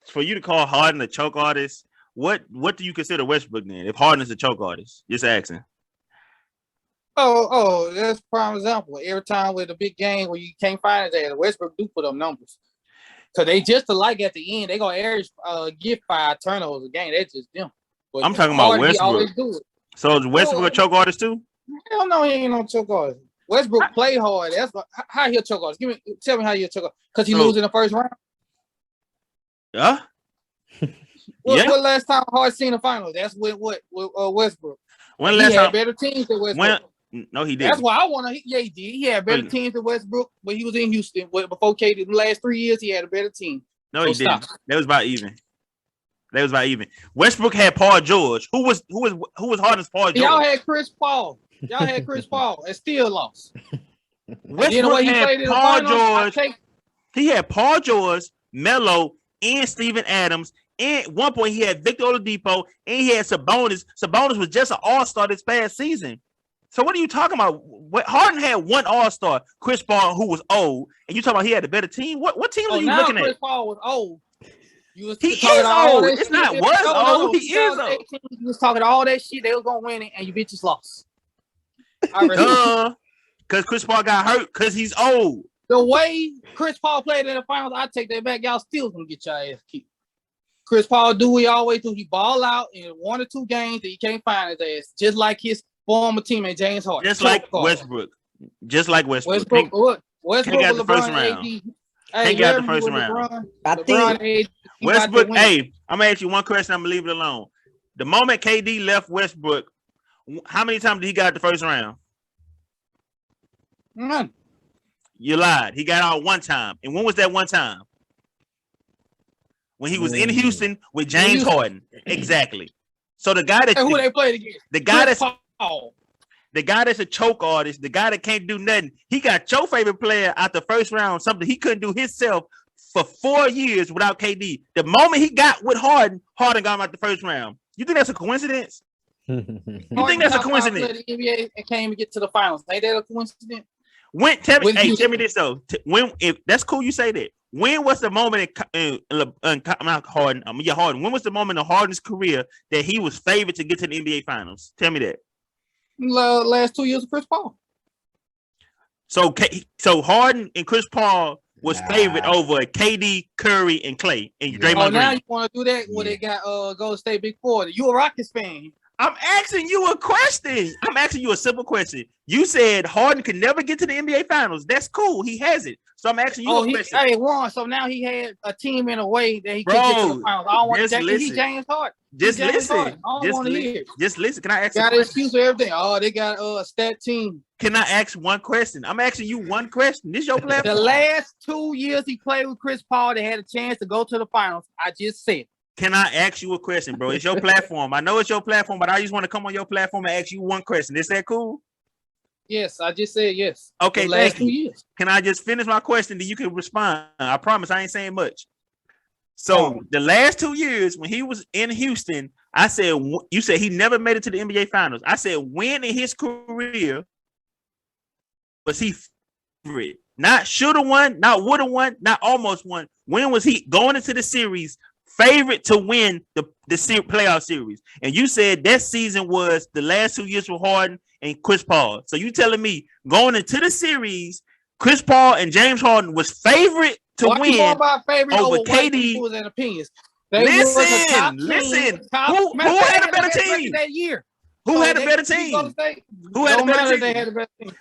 for you to call Harden a choke artist, what do you consider Westbrook then? If Harden is a choke artist, just asking. Oh, that's a prime example. Every time with a big game where you can't find his ass, Westbrook do put up numbers. So they just alike at the end. They gonna average get 5 turnovers a game. That's just them. But I'm talking about Westbrook. So is Westbrook a choke artist too? Hell no, he ain't no choke artist. Westbrook play hard. That's how he a choke artist. Tell me how he a choke artist. Because he lose in the first round. Yeah. What last time Hard seen the finals? That's with Westbrook. When last he time? had better teams than Westbrook. No, he didn't. That's why I want to. Yeah, he did. He had better teams than Westbrook, but he was in Houston. Before KD, the last 3 years, he had a better team. No, he didn't. That was about even. Westbrook had Paul George. Who was Harden's Paul George? Y'all had Chris Paul. And still lost. Westbrook had Paul George. He had Paul George, Melo, and Steven Adams. And at one point, he had Victor Oladipo, and he had Sabonis. Sabonis was just an all-star this past season. So what are you talking about? Harden had one all-star, Chris Paul, who was old, and you talking about he had a better team? What team are you looking at? Chris Paul was old. He is old. It's not was old. He is old. You was talking all that shit. They was gonna win it, and you bitches lost. Because Chris Paul got hurt because he's old. The way Chris Paul played in the finals, I take that back. Y'all still gonna get your ass kicked. Chris Paul do what he always do. He ball out in 1 or 2 games that he can't find his ass, just like his former teammate James Harden. Just like Westbrook. Westbrook got the first round. He got the first round. I think Westbrook. Hey, I'm gonna ask you one question. I'm gonna leave it alone. The moment KD left Westbrook, how many times did he got the first round? None. You lied. He got out 1 time. And when was that 1 time? When he was in Houston with James Harden. Exactly. So the guy that who they played against? The guy that's a choke artist, the guy that can't do nothing. He got your favorite player out the first round, something he couldn't do himself for 4 years without KD. The moment he got with Harden, Harden got him out the first round. You think that's a coincidence? You think that's a coincidence? The NBA and can't even get to the finals. Ain't that a coincidence? Tell me this though. If that's cool, you say that. When was the moment Harden? When was the moment in Harden's career that he was favored to get to the NBA Finals? Tell me that. Last 2 years of Chris Paul. So Harden and Chris Paul was favored over KD, Curry, and Clay and Draymond now Green. you want to do that when they got Golden State Big Four. You a Rockets fan? I'm asking you a question. I'm asking you a simple question. You said Harden could never get to the NBA Finals. That's cool. He has it. So I'm asking you a question. Hey, won. So now he had a team in a way that he could get to the finals. I don't want to he's James Harden. Just listen. Just listen. Can I ask you got an excuse for everything? Oh, they got a stat team. Can I ask one question? I'm asking you one question. This your platform. The last 2 years he played with Chris Paul, they had a chance to go to the finals. I just said. Can I ask you a question, bro? It's your platform. I know it's your platform, but I just want to come on your platform and ask you one question. Is that cool? Yes, I just said yes. Okay, thank you. Can I just finish my question? Then you can respond. I promise I ain't saying much. So the last 2 years when he was in Houston, I said, you said he never made it to the NBA Finals. I said, when in his career was he favorite? Not should have won, not would have won, not almost won. When was he going into the series favorite to win the playoff series? And you said that season was the last 2 years for Harden and Chris Paul. So you telling me going into the series, Chris Paul and James Harden was favorite to win over KD. And opinions. Listen. Who had a better team that year? Who had a better team? Who had a better team?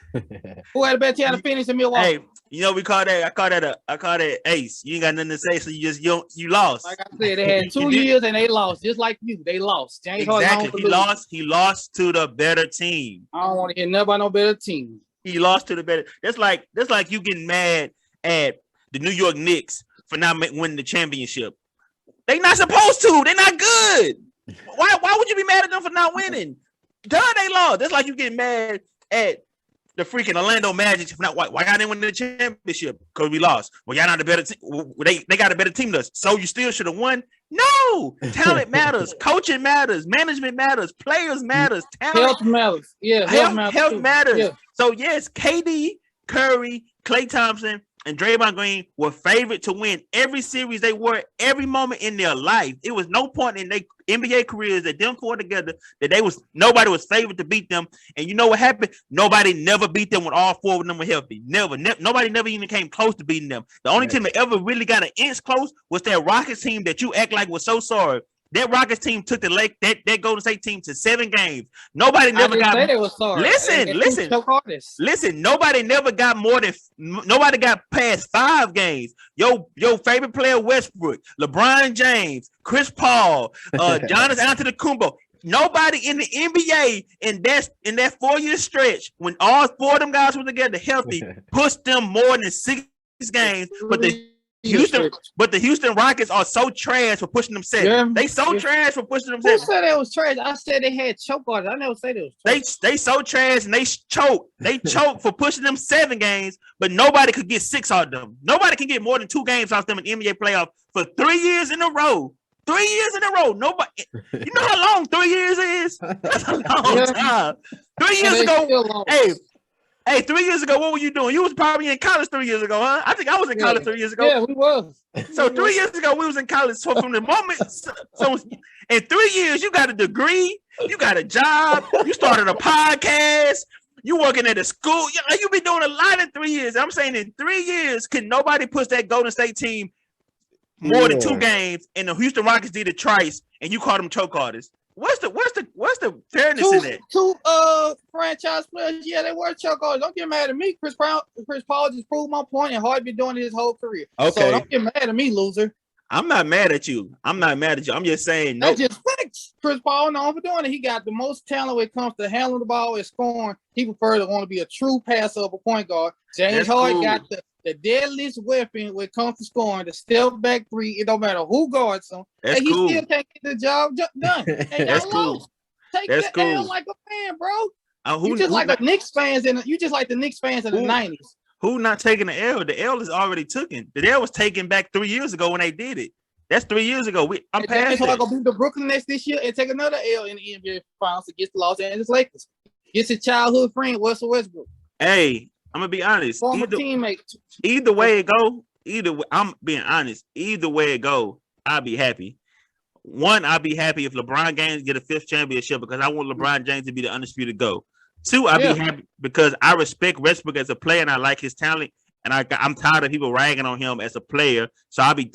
Who had a better team to finish in Milwaukee? Hey, you know, I call that ace. You ain't got nothing to say, so you lost. Like I said, they had 2 years and they lost, just like you. They lost. James exactly. He lost to the better team. I don't want to hear nothing about no better team. He lost to the better. That's like you getting mad at the New York Knicks for not winning the championship. They not supposed to. They're not good. Why would you be mad at them for not winning? Duh, they lost. That's like you getting mad at the freaking Orlando Magic. Why y'all didn't win the championship? Because we lost. Well, y'all not the better team. They got a better team than us. So you still should have won? No. Talent matters. Coaching matters. Management matters. Players matters. Talent. Health matters. Yeah, health matters. Yeah. So yes, KD, Curry, Klay Thompson, and Draymond Green were favored to win every series they were every moment in their life. It was no point in their NBA careers that them four together that nobody was favored to beat them. And you know what happened? Nobody never beat them when all four of them were healthy. Nobody never even came close to beating them. The only team that ever really got an inch close was that Rockets team that you act like was so sorry. That Rockets team took that Golden State team to 7 games. Nobody never got. Say they was sorry. Listen. Nobody never got nobody got past 5 games. Your favorite player Westbrook, LeBron James, Chris Paul, Giannis Antetokounmpo. Nobody in the NBA in that 4-year stretch when all 4 of them guys were together healthy pushed them more than 6 games. But the Houston Rockets are so trash for pushing them 7. Yeah. They so trash for pushing them 7. Who said they was trash? I said they had choke on it. I never said they was trash. They so trash and they choke. They choke for pushing them 7 games, but nobody could get 6 out of them. Nobody can get more than 2 games off them in the NBA playoff for 3 years in a row. 3 years in a row. Nobody. You know how long 3 years is? That's a long time. 3 years ago. Hey, 3 years ago, what were you doing? You was probably in college 3 years ago, huh? I think I was in college 3 years ago. Yeah, we was. So 3 years ago, we was in college. So from the moment, so in 3 years, you got a degree, you got a job, you started a podcast, you working at a school. You been doing a lot in 3 years. I'm saying in 3 years, can nobody push that Golden State team more than 2 games? And the Houston Rockets did it twice, and you called them choke artists. What's the fairness in that? 2 franchise players, yeah, they were choke artists. Don't get mad at me. Chris Paul just proved my point, and Harden been doing it his whole career. Okay. So don't get mad at me, loser. I'm not mad at you. I'm just saying no. That's just facts. Chris Paul known for doing it. He got the most talent when it comes to handling the ball and scoring. He prefer to want to be a true passer of a point guard. James Harden got the deadliest weapon when it comes to scoring, the step back 3. It don't matter who guards him. That's and he still can't get the job done. And that's cool. Take that L like a fan, bro. You just like the Knicks fans in the 90s. Who not taking the L? The L is already taken. The L was taken back 3 years ago when they did it. That's 3 years ago. I'm past it. Gonna beat the Brooklyn Nets this year and take another L in the NBA Finals against the Los Angeles Lakers. Gets his childhood friend Russell Westbrook. Hey, I'm gonna be honest. Former teammate. Either way it go, I'm being honest. Either way it go, I'll be happy. One, I'll be happy if LeBron James get a 5th championship because I want LeBron James to be the undisputed GOAT. 2, I'll be happy because I respect Westbrook as a player and I like his talent. and I'm tired of people ragging on him as a player. So I'll be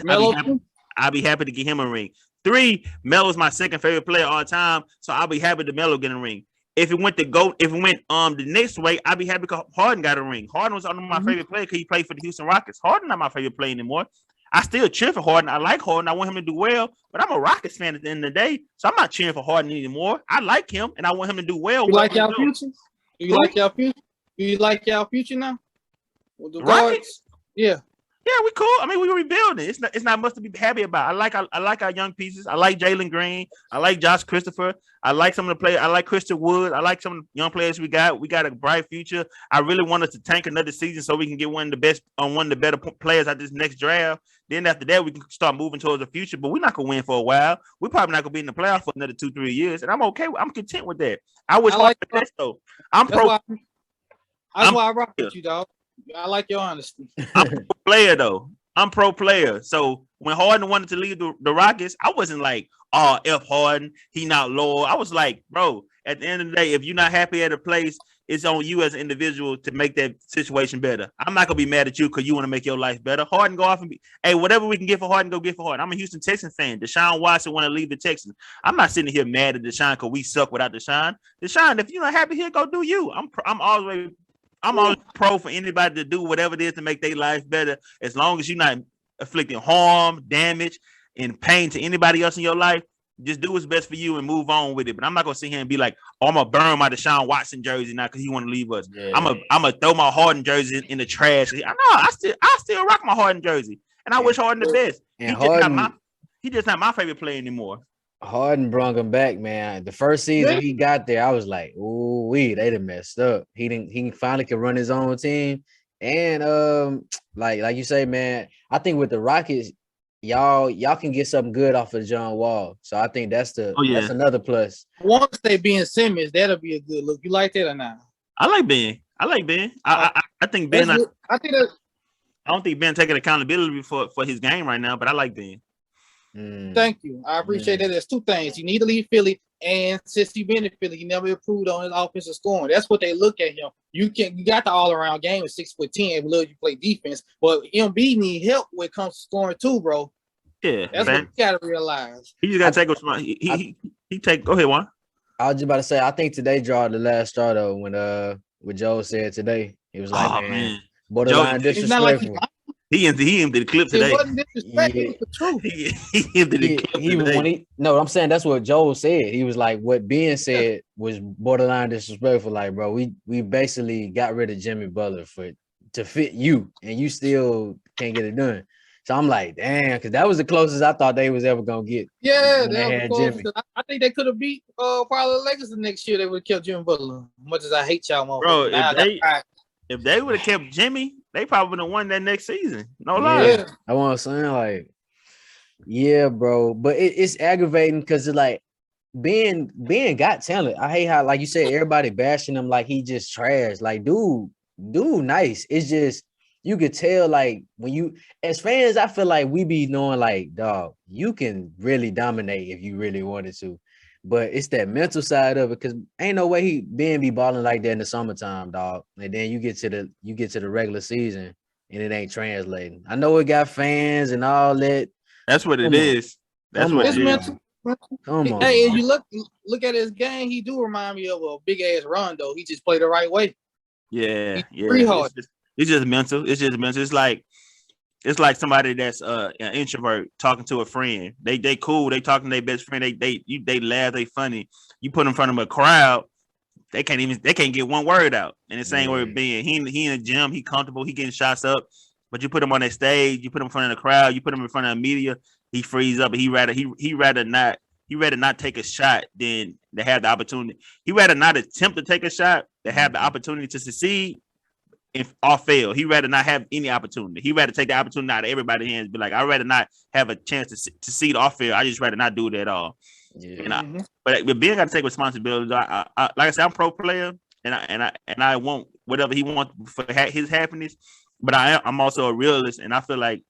happy to get him a ring. 3, Melo's my second favorite player all time, so I'll be happy to Melo get a ring. If it went the next way, I'd be happy because Harden got a ring. Harden was one of my favorite players because he played for the Houston Rockets. Harden not my favorite player anymore. I still cheer for Harden. I like Harden. I want him to do well, but I'm a Rockets fan at the end of the day, so I'm not cheering for Harden anymore. I like him, and I want him to do well. You like y'all future? You like y'all future? Do you like y'all future now? With the Rockets? Yeah. Yeah, we cool. I mean, we rebuilding. It's not much to be happy about. I like our young pieces. I like Jalen Green. I like Josh Christopher. I like some of the players. I like Christian Wood. I like some of the young players we got. We got a bright future. I really want us to tank another season so we can get one of the better players at this next draft. Then after that, we can start moving towards the future. But we're not gonna win for a while. We're probably not gonna be in the playoffs for another 2-3 years, and I'm okay. I'm content with that. I wish Harden the best though. That's why I rock with you, dog. I like your honesty. I'm a pro player though. I'm pro player. So when Harden wanted to leave the Rockets, I wasn't like, oh, F Harden, he not loyal. I was like, bro, at the end of the day, if you're not happy at a place, it's on you as an individual to make that situation better. I'm not gonna be mad at you because you want to make your life better. Harden go off and hey, whatever we can get for Harden, go get for Harden. I'm a Houston Texans fan. Deshaun Watson want to leave the Texans. I'm not sitting here mad at Deshaun because we suck without Deshaun. Deshaun, if you're not happy here, go do you. I'm always pro for anybody to do whatever it is to make their life better, as long as you're not inflicting harm, damage, and pain to anybody else in your life. Just do what's best for you and move on with it. But I'm not gonna sit here and be like, "Oh, I'm gonna burn my Deshaun Watson jersey now because he want to leave us." Yeah. I'm gonna throw my Harden jersey in the trash. I still rock my Harden jersey, and I wish Harden the best. And He just not my favorite player anymore. Harden brought him back, man. The first season he got there, I was like, "Ooh, they done messed up." He finally could run his own team, and like you say, man, I think with the Rockets, y'all can get something good off of John Wall. So I think that's another plus. Once they Ben Simmons, that'll be a good look. You like that or not? I like Ben. I think Ben. I don't think Ben taking accountability for his game right now, but I like Ben. Thank you. I appreciate that. There's 2 things. You need to leave Philly, and since he been in Philly, he never improved on his offensive scoring. That's what they look at him. You got the all-around game at 6'10". We love you play defense, but MB need help when it comes to scoring too, bro. Yeah, that's what you gotta realize. He just gotta take what's mine. He take. Go ahead, Juan. I was just about to say, I think today draw the last straw though. When what Joe said today, he was like, man. Borderline disrespectful. He emptied the clip today. It wasn't disrespect. It was the truth. He emptied the clip today. I'm saying that's what Joel said. He was like, what Ben said was borderline disrespectful. Like, bro, we basically got rid of Jimmy Butler to fit you, and you still can't get it done. So I'm like, damn, because that was the closest I thought they was ever gonna get. Yeah, they was Jimmy. I think they could have beat probably the Lakers the next year. They would have kept Jimmy Butler. As much as I hate y'all, bro. If they would have kept Jimmy, they probably would have won that next season. No lie. Yeah. I want to say, like, yeah, bro. But it's aggravating because it's like Ben got talent. I hate how, like you said, everybody bashing him like he just trash. Like, dude, nice. It's just you could tell, like, when you as fans, I feel like we be knowing, like, dog, you can really dominate if you really wanted to. But it's that mental side of it, because ain't no way Ben be balling like that in the summertime, dog. And then you get to the regular season and it ain't translating. I know it got fans and all that. That's what it is. That's what it is. Come on. Hey, if you look at his game, he do remind me of a big ass Rondo. He just played the right way. Yeah, pretty hard. It's just mental. It's like somebody that's an introvert talking to a friend. They cool. They talking to their best friend. They laugh. They funny. You put them in front of a crowd, they can't get one word out. And the same way with Ben. He in the gym. He comfortable. He getting shots up. But you put him on that stage. You put him in front of the crowd. You put him in front of the media. He frees up. He rather not take a shot than to have the opportunity. He rather not attempt to take a shot to have the opportunity to succeed. If all fail, he rather not have any opportunity. He rather take the opportunity out of everybody's hands. Be like, I'd rather not have a chance to see it off fail. I just rather not do it at all. Yeah. But Ben got to take responsibility. Like I said, I'm pro player, and I want whatever he wants for his happiness. But I'm also a realist, and I feel like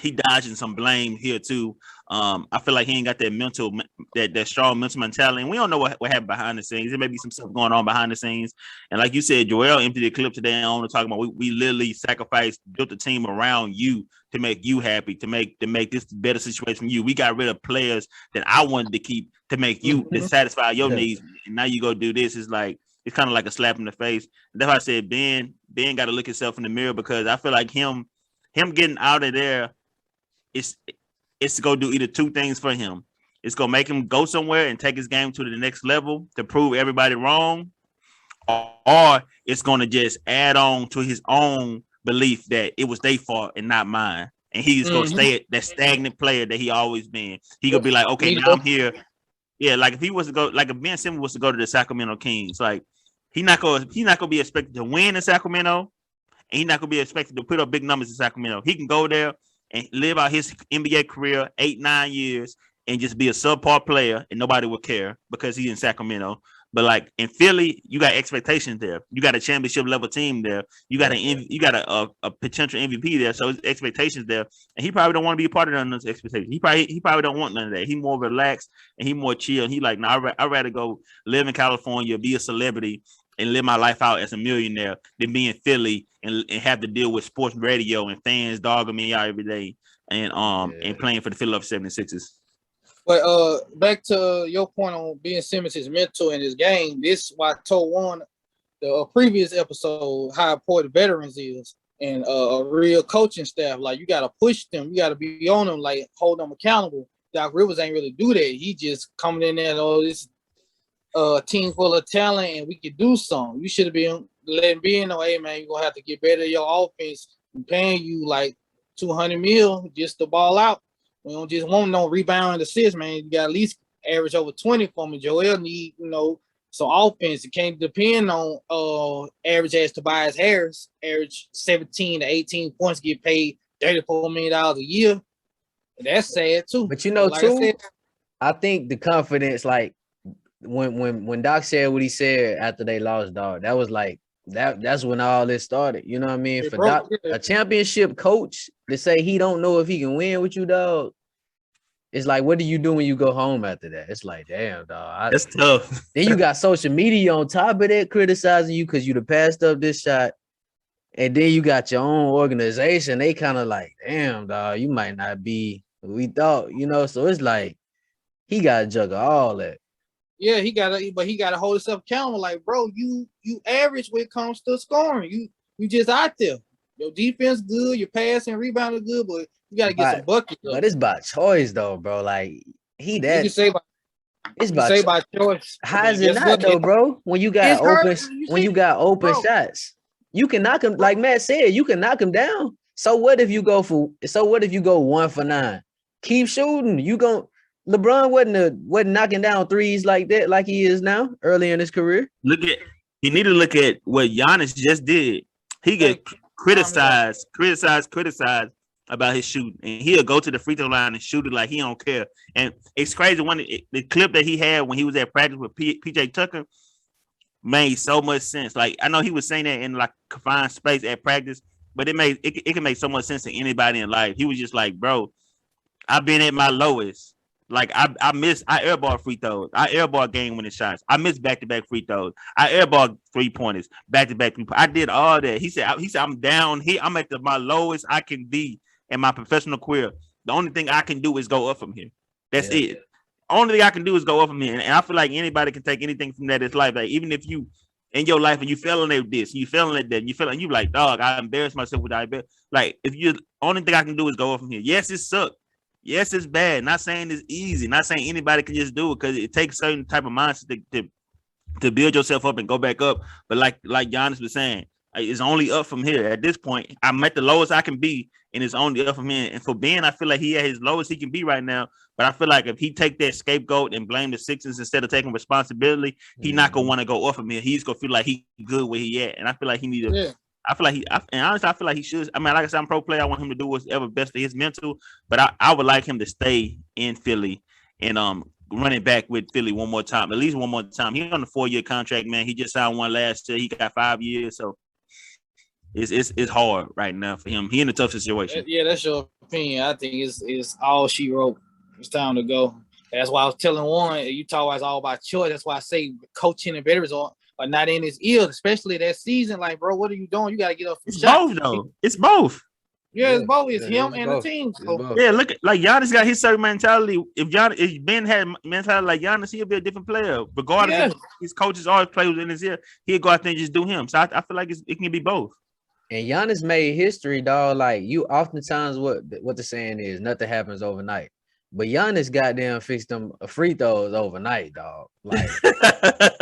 he dodging some blame here too. I feel like he ain't got that strong mental mentality. And we don't know what happened behind the scenes. There may be some stuff going on behind the scenes. And like you said, Joel emptied the clip today on talking about we literally sacrificed, built the team around you to make you happy, to make this a better situation for you. We got rid of players that I wanted to keep to make you to satisfy your needs. And now you go do this. It's kind of like a slap in the face. That's why I said Ben got to look himself in the mirror, because I feel like him getting out of there, it's to go do either two things for him. It's gonna make him go somewhere and take his game to the next level to prove everybody wrong, or it's gonna just add on to his own belief that it was their fault and not mine. And he's gonna stay at that stagnant player that he always been. He gonna be like, okay, now I'm here. Yeah, like if he was to go, like if Ben Simmons was to go to the Sacramento Kings, like he's not gonna be expected to win in Sacramento, and he's not gonna be expected to put up big numbers in Sacramento. He can go there and live out his NBA career 8-9 years and just be a subpar player and nobody will care because he's in Sacramento. But like in Philly, you got expectations there. You got a championship level team there. You got a potential MVP there. So his expectations there, and he probably don't want to be a part of those expectations. He probably don't want none of that. He more relaxed and he more chill. He like, no, I'd rather go live in California, be a celebrity, and live my life out as a millionaire than be in Philly and have to deal with sports radio and fans dogging me out every day and playing for the Philadelphia 76ers. But back to your point on Ben Simmons' mental in his game, this is why I told Warren the previous episode how important veterans is and a real coaching staff. Like you got to push them, you got to be on them, like hold them accountable. Doc Rivers ain't really do that. He just coming in there, this team full of talent and we could do something. You should have been letting Ben know, hey man, you're gonna have to get better at your offense. I'm paying you like $200 million just to ball out. We don't just want no rebound and assist, man. You got at least average over 20 for me. Joel need, some offense. It can't depend on average as Tobias Harris, average 17 to 18 points, get paid $34 million a year. And that's sad too. But I think the confidence, like when Doc said what he said after they lost, dog, that was like that's when all this started. You know what I mean? For Doc, a championship coach to say he don't know if he can win with you, dog. It's like, what do you do when you go home after that? It's like, damn, dog. That's tough. Then you got social media on top of that criticizing you because you'd have passed up this shot. And then you got your own organization. They kind of like, damn, dog, you might not be what we thought, So it's like he got to juggle all that. Yeah, he got to hold himself accountable. Like, bro, you average when it comes to scoring. You just out there. Your defense good, your pass and rebound is good, but you got to get some buckets. But it's by choice, though, bro. Like, You can say by choice. How is it not, though, bro? When you got open shots, you can knock him. Like Matt said, you can knock him down. So what if you go 1 for 9? Keep shooting. LeBron wasn't knocking down threes like that, like he is now early in his career. You need to look at what Giannis just did. He get criticized about his shooting, and he'll go to the free throw line and shoot it like he don't care. And it's crazy. The clip that he had when he was at practice with PJ Tucker made so much sense. Like I know he was saying that in like confined space at practice, but it can make so much sense to anybody in life. He was just like, bro, I've been at my lowest. Like I airball free throws. I airball game winning shots. I missed back-to-back free throws. I airball 3-pointers, back-to-back 3 I did all that. He said I'm down here. I'm at my lowest I can be in my professional career. The only thing I can do is go up from here. That's it. Only thing I can do is go up from here. And I feel like anybody can take anything from that in life. Like even if you in your life and you failing at this, you failing at that, and you feel like you like, dog, I embarrassed myself with that. Like if you only thing I can do is go up from here. Yes, it sucked. Yes, it's bad. Not saying it's easy. Not saying anybody can just do it because it takes certain type of mindset to build yourself up and go back up. But like Giannis was saying, it's only up from here. At this point, I'm at the lowest I can be, and it's only up from here. And for Ben, I feel like he at his lowest he can be right now. But I feel like if he take that scapegoat and blame the Sixers instead of taking responsibility, he's not gonna want to go up from here. He's gonna feel like he good where he at. And I feel like he need to. Yeah. I feel like he should. I mean, like I said, I'm pro player. I want him to do whatever best for his mental. But I would like him to stay in Philly and running back with Philly one more time, at least one more time. He's on a 4-year contract, man. He just signed one last year. He got 5 years, so It's hard right now for him. He in a tough situation. Yeah, that's your opinion. I think it's all she wrote. It's time to go. That's why I was telling Warren, you talk about it's all about choice. That's why I say coaching and veterans are not in his ear, especially that season. Like, bro, what are you doing? You got to get up. It's both, though. It's both. Yeah, it's both. It's him and both. the team. So. Yeah, look at like Giannis got his certain mentality. If Ben had mentality like Giannis, he'll be a different player. Regardless, if his coaches always play within his ear, he'll go out there and just do him. So I feel like it can be both. And Giannis made history, dog. Like you, oftentimes what the saying is, nothing happens overnight. But Giannis goddamn fixed them free throws overnight, dog. Like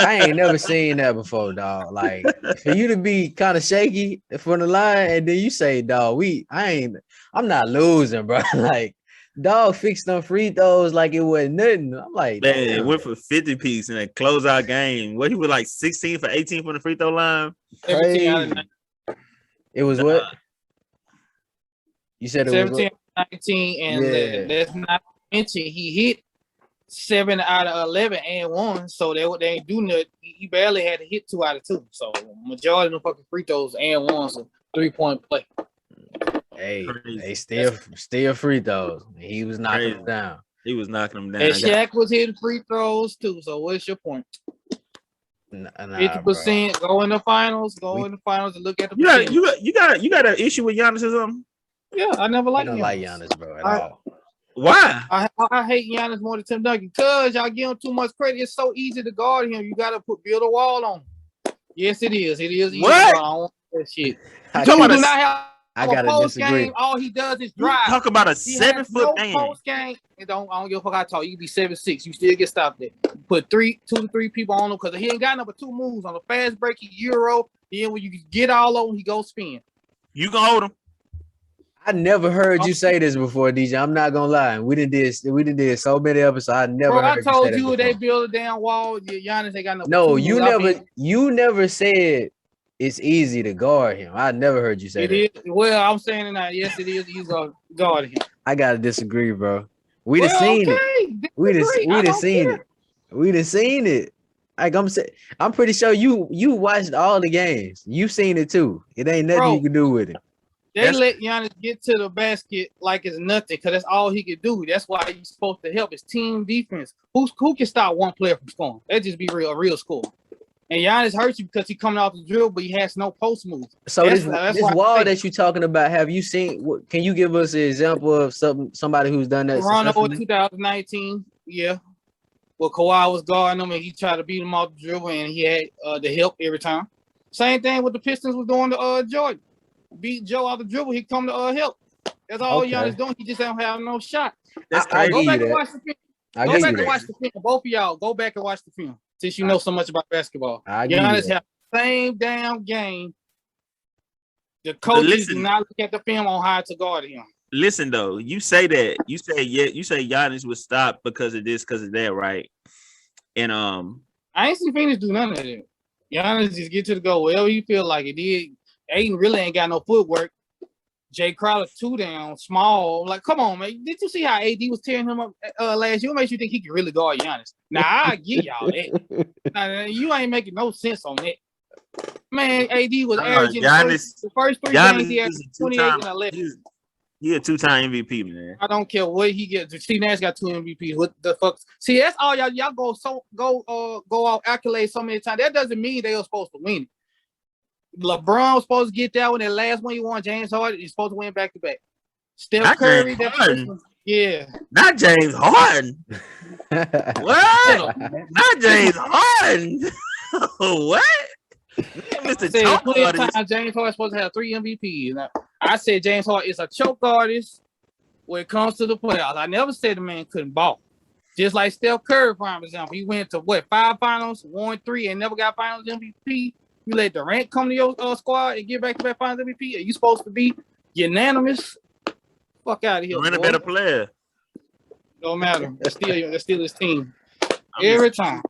I ain't never seen that before, dog. Like for you to be kind of shaky from the line, and then you say, dog, I'm not losing, bro. Like dog fixed them free throws like it wasn't nothing. I'm like, man, it went for 50 piece in a closeout game. What he was like 16 for 18 from the free throw line. Crazy. It was what? You said it 17, was what? 19, and that's not mention he hit 7 out of 11 and 1, so they ain't do nothing. He barely had to hit 2 out of 2. So majority of the fucking free throws and 1's a 3-point play. Hey, they still free throws. He was knocking them down. He was knocking them down. And Shaq was hitting free throws too. So what's your point? 50% go in the finals. And look at the. You got an issue with Giannis or something? Yeah, I never liked Giannis. Giannis. Like Giannis, bro, at all. Why? I hate Giannis more than Tim Duncan because y'all give him too much credit. It's so easy to guard him. You got to build a wall on him. Yes, it is. It is easy. What? I don't want that shit. I got to disagree. Game, all he does is drive. You talk about a 7-foot man. Post game. I don't give a fuck how tall. You can be 7'6". You still get stopped there. You put 2 to 3 people on him because he ain't got number 2 moves on the fast break. Euro. Then when you get all over, he goes spin. You can hold him. I never heard you say this before, DJ. I'm not gonna lie. We did so many episodes. I never heard I told you you they before. build a damn wall. Giannis ain't got no. No, you never said it's easy to guard him. I never heard you say that. It is. Well, I'm saying it now. Yes, it is easy to guard him. I gotta disagree, bro. We'd have seen it. We'd have seen it. We'd have seen it. Like I'm pretty sure you watched all the games. You've seen it too. It ain't nothing you can do with it. They let Giannis get to the basket like it's nothing because that's all he can do. That's why he's supposed to help his team defense. Who can stop one player from scoring? That just be a real score. And Giannis hurts you because he coming off the drill, but he has no post move. So this wall that you're talking about, have you seen? Can you give us an example of somebody who's done that? Toronto in 2019, yeah. Well, Kawhi was guarding him, and he tried to beat him off the dribble, and he had the help every time. Same thing with the Pistons was doing to Jordan. Beat Joe off the dribble, he come to help. That's all Giannis doing. He just don't have no shot. That's crazy. Go back and watch the film. Go back and watch the film. Both of y'all, go back and watch the film. Since you know so much about basketball. Giannis have the same damn game. The coaches do not look at the film on how to guard him. Listen though, you say that. You say Giannis would stop because of this, because of that, right? And I ain't seen Phoenix do none of that. Giannis just get to the goal wherever you feel like it did. Aiden really ain't got no footwork. Jay Crowder 2 down, small. Like, come on, man. Did you see how AD was tearing him up last year? What makes you think he can really guard Giannis? Now, I give y'all that. You ain't making no sense on that. Man, AD was averaging the first 3 games he had 28 and 11. He a 2-time MVP, man. I don't care what he gets. Steve Nash got 2 MVPs. What the fuck? See, that's all y'all go off accolades so many times. That doesn't mean they were supposed to win it. LeBron was supposed to get that one. That last one he won, James Harden, he's supposed to win back-to-back. Steph Curry, yeah. Not James Harden. What? Not James Harden. What? Mr. Times James Harden supposed to have 3 MVPs. Now, I said James Harden is a choke artist when it comes to the playoffs. I never said the man couldn't ball. Just like Steph Curry, for example, he went to 5 finals, won 3, and never got finals MVP. You let Durant come to your squad and get back-to-back finals MVP? Are you supposed to be unanimous? Fuck out of here. Durant a better player. Don't matter. That's still his team. Every time.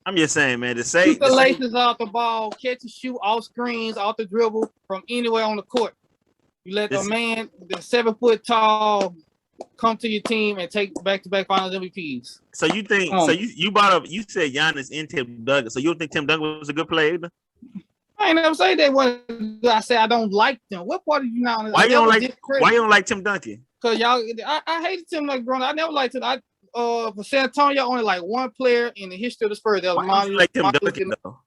I'm just saying, man. Shoot the laces off the ball, catch and shoot off screens, off the dribble, from anywhere on the court. You let the man, the 7 foot tall, come to your team and take back-to-back finals MVPs. So you think? So you brought up? You said Giannis and Tim Duncan. So you don't think Tim Duncan was a good player either? I ain't never say they wasn't. I said I don't like them. What part of you now? Why you don't like Tim Duncan? Cause y'all, I hated Tim Duncan growing up. I never liked it. For San Antonio, only like one player in the history of the Spurs. That was Why you like Tim Duncan though?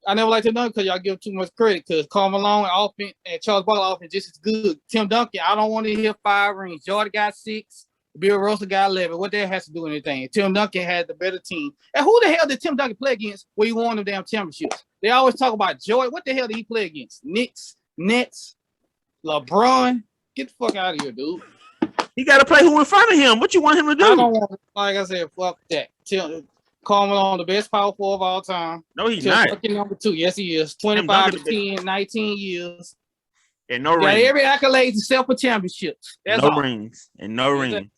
I never liked Tim Duncan because y'all give too much credit. Because Karl Malone offense and Charles Barkley offense just as good. Tim Duncan, I don't want to hear 5 rings. Jordan got 6. Bill Russell got 11. What that has to do with anything? Tim Duncan had the better team. And who the hell did Tim Duncan play against where he won them damn championships? They always talk about Jordan. What the hell did he play against? Knicks, Nets, LeBron. Get the fuck out of here, dude. He got to play who in front of him. What you want him to do? I don't want, like I said, fuck that. Karl Malone, the best power forward of all time. No, he's not. Number 2. Yes, he is. 25 to 10, 19 years. And no rings. Got every accolade except for championships. That's no all. Rings. And no rings.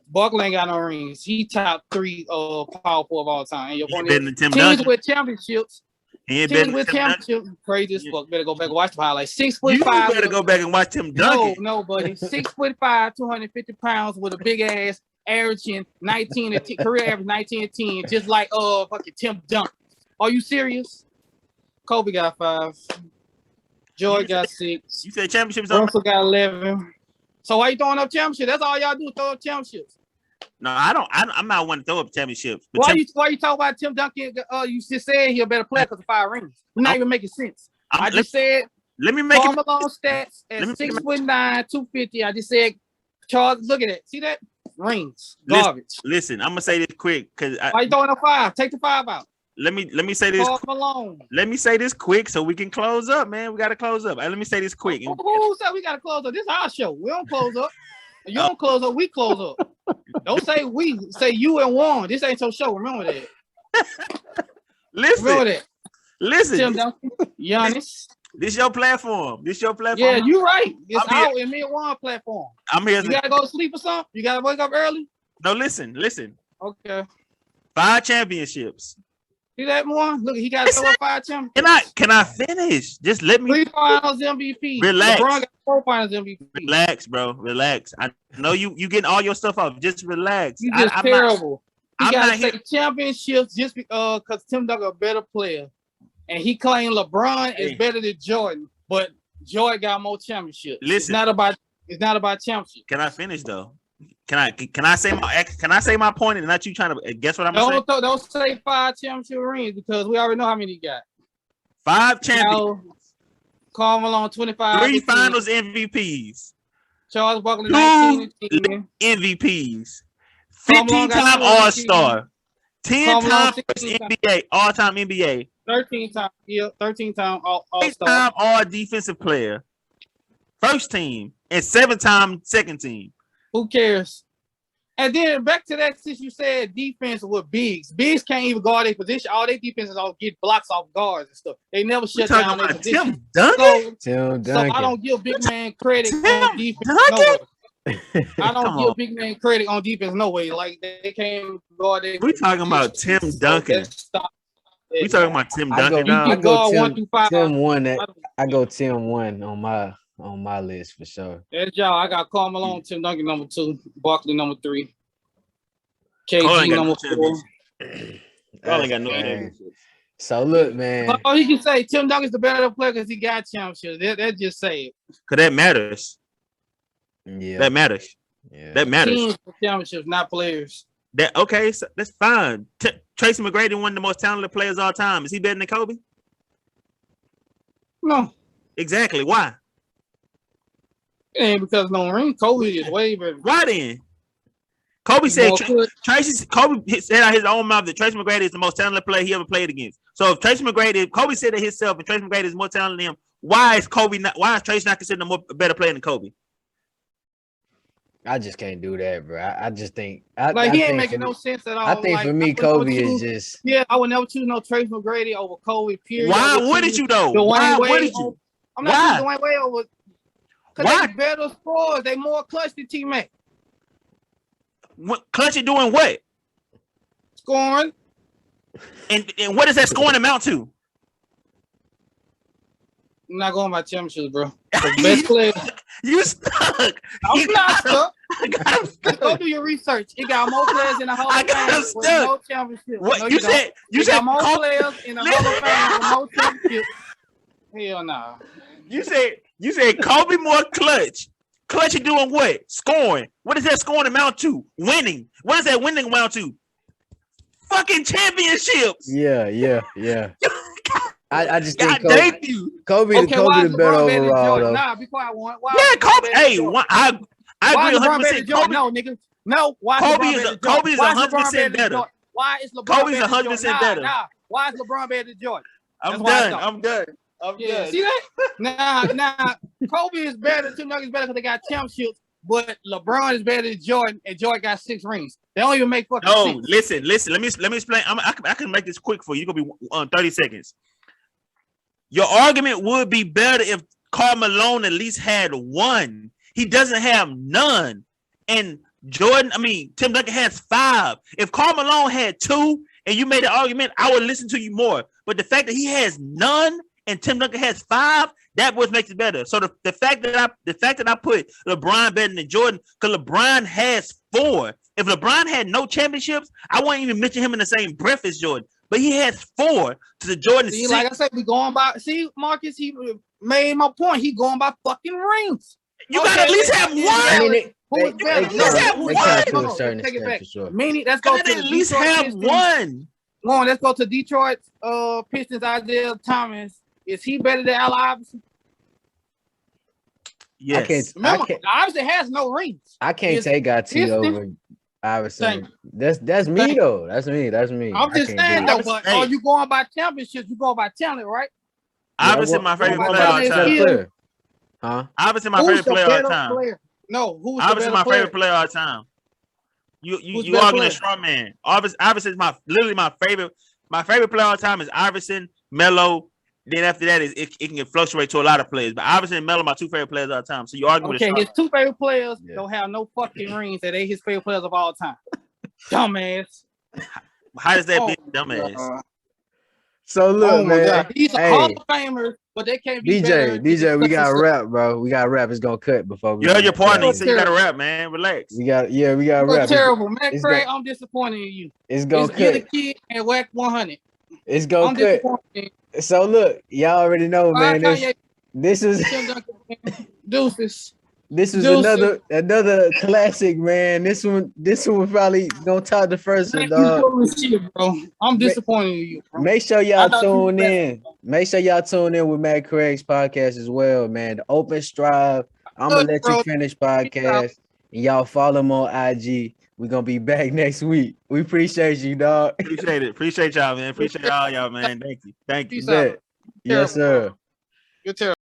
Barkley ain't got no rings. He top 3 power forward of all time. And He better than Tim teams Duncan. with championships. He ain't Teams better with than Tim Duncan. championships. Crazy as fuck. Better go back and watch the highlights. 6'5". You better go back and watch Tim Duncan. No, buddy. 6'5", 250 pounds with a big ass, averaging 19 career average 19 and 10, just like fucking Tim Duncan. Are you serious? Kobe got 5. Jordan got 6. You said championships on. Russell got 11. So why you throwing up championships? That's all y'all do, throw up championships. No, I don't. I'm not one to throw up championships. Why you talk about Tim Duncan? You just said he a better player because of 5 rings. You're not even making sense. I just said. Let me make Karl Malone stats at 6'9", 250. I just said, Charles. Look at that. See that? Rings. Garbage. Listen, I'm gonna say this quick because why you throwing a 5? Take the 5 out. Let me say this. Karl Malone. Let me say this quick so we can close up, man. We gotta close up. Let me say this quick. Who said we gotta close up? This is our show. We don't close up. You don't close up. We close up. Don't say we. Say you and Juan. This ain't your show. Remember that. Listen. Remember that. Listen. Tim Duncan, Giannis. This your platform. Yeah, you right. It's out in me and Juan platform. I'm here. You gotta go to sleep or something? You gotta wake up early? No, listen. Okay. 5 championships. See that one? Look, he got to throw up 5 championships. Can I finish? Just let me. 3 finals MVP. Relax. LeBron got 4 finals MVP. Relax, bro. Relax. I know you getting all your stuff off. Just relax. You just terrible. He got to say championships just because Tim Duncan a better player. And he claimed LeBron is better than Jordan, but Jordan got more championships. Listen. It's not about championships. Can I finish though? Can I say my point and not you trying to guess what I'm saying? Don't say 5 championship rings because we already know how many he got. 5 champions. Karl Malone 25. 3 finals MVPs. Charles Barkley 19 and 10. MVPs. 15-time All-Star. 10-time NBA, all-time NBA. 13-time, 13-time All-Star. 8-time All-Defensive Player. First team and 7-time second team. Who cares? And then back to that, since you said defense with bigs. Bigs can't even guard their position. All their defenses all get blocks off guards and stuff. They never shut down their position. Tim Duncan? Tim Duncan. So I don't give big man credit on defense. No way. I don't give big man credit on defense. No way. Like they can't guard their We talking about Tim Duncan. We talking about Tim Duncan. I go Tim 1. I go Tim 1 on my list for sure. That's y'all. I got Karl Malone, Tim Duncan number 2, Barkley number 3, KG number 4. I ain't got no championships. So look, man. Oh, he can say Tim Duncan's the better player because he got championships. That just say it. Cause that matters. Yeah, that matters. Yeah, that matters. Teams for championships, not players. That okay? So that's fine. Tracy McGrady, one of the most talented players of all time. Is he better than Kobe? No. Exactly. Why? It ain't because no ring. Kobe is way better. Why then? Kobe said Kobe said out his own mouth that Tracy McGrady is the most talented player he ever played against. So if Kobe said it himself, and Tracy McGrady is more talented than him, why is Tracy not considered a better player than Kobe? I just can't do that, bro. I just think he ain't making no sense at all. I think for me, Kobe is just I would never choose no Tracy McGrady over Kobe. Period. Why wouldn't you though? Why wouldn't you? I'm not choosing Dwayne Wade over. Because they better scorers. They more clutch than T-Mac. Clutch at doing what? Scoring. And what does that scoring amount to? I'm not going by championships, bro. The best player. You stuck. I'm not stuck. I got him Go stuck. do your research. It got more players in the Hall I of got Fame him with stuck. no championship. What No, you don't. said? You It said got more Kobe. players in the Hall of Fame with no championship. Hell nah. You said Kobe more clutch. Clutch is doing what? Scoring. What does that scoring amount to? Winning. What does that winning amount to? Fucking championships. Yeah. I just God think Kobe, damn you. Kobe, Okay, Kobe why the is better LeBron better than overall Jordan? though. Nah, be quiet. Why Yeah, is LeBron Kobe. better than Hey, Jordan? I Why agree is LeBron better 100%. than Jordan? No, nigga. No, why is Kobe LeBron is better a- than Jordan? Kobe is Why 100% LeBron better than better. Jordan? Why is LeBron Kobe's better than 100% Jordan? better. Nah. Why is LeBron better than Jordan? I'm That's why I done. thought. I'm done. I'm Yeah, done. see that? Nah. Kobe is better. Two Nuggets better because they got championships. But LeBron is better than Jordan, and Jordan got 6 rings. They don't even make fucking No, sense. listen. Let me explain. I can make this quick for you. You're gonna be 30 seconds. Your argument would be better if Karl Malone at least had one. He doesn't have none. And Tim Duncan has 5. If Karl Malone had 2 and you made an argument, I would listen to you more. But the fact that he has none and Tim Duncan has 5, that what makes it better. So the fact that I put LeBron better than Jordan, because LeBron has 4. If LeBron had no championships, I wouldn't even mention him in the same breath as Jordan. But he has 4 to the Jordan See, 6. like I said, we going by. See, Marcus, he made my point. He going by fucking rings. You gotta at least have one. I mean, Who is better? at least have they one. count to No, a no, certain take it extent back. for sure. Meaning, let's go Gotta to at the least Detroit have Pistons. one. Come on, let's go to Detroit Pistons. Isaiah Thomas. Is he better than Al Iverson? Yes. Remember, Iverson has no rings. I can't It's take IT Pistons. over Iverson. Thank That's me Thank though. That's me. I'm I just can't saying do though, it. but Hey. are you going by championships? You going by talent, right? Iverson, my favorite I'm player all about to time. say- player. Huh? Iverson, my Who's favorite the player all better time. player? No, who's the Iverson, better my player? favorite player all time. Who's You better arguing player? a strong man. Iverson is literally my favorite. My favorite player all time is Iverson, Melo. Then after that, it can fluctuate to a lot of players. But Iverson and Melo, my 2 favorite players all time. So you arguing Okay, with a his 2 favorite players Yeah. don't have no fucking rings. That they his favorite players of all time. Dumbass. how does that Oh, be dumbass? So look, Oh my man. God. These are Hey. Hall of Famers, but they can't be better. DJ, we got to rap, bro. We got to rap. It's gonna cut before we. You heard your partner. He Yeah. said you got to rap, man. Relax. We got You're rap. terrible, man. it's Craig, go- I'm disappointed in you. It's gonna It's Get a cut. Kid and Whack 100. It's gonna I'm cut. disappointed. So look, y'all already know, Bye, man. Kanye. This is Tim Duncan. Deuces. this was Deuces. another classic, man. This one probably gonna top the first one, Thank you dog. for the shit, bro. I'm disappointed in you, bro. Make sure I y'all thought you tune was in. Make sure y'all tune in with Matt Craig's podcast as well, man. The Open Strive. I'm gonna let you Bro. finish podcast, and y'all follow him on IG. We're gonna be back next week. We appreciate you, dog. Appreciate it. Appreciate y'all, man. Appreciate all y'all, man. Thank you. Peace out. Bet. Yes, Terrible, sir. bro. You're terrible.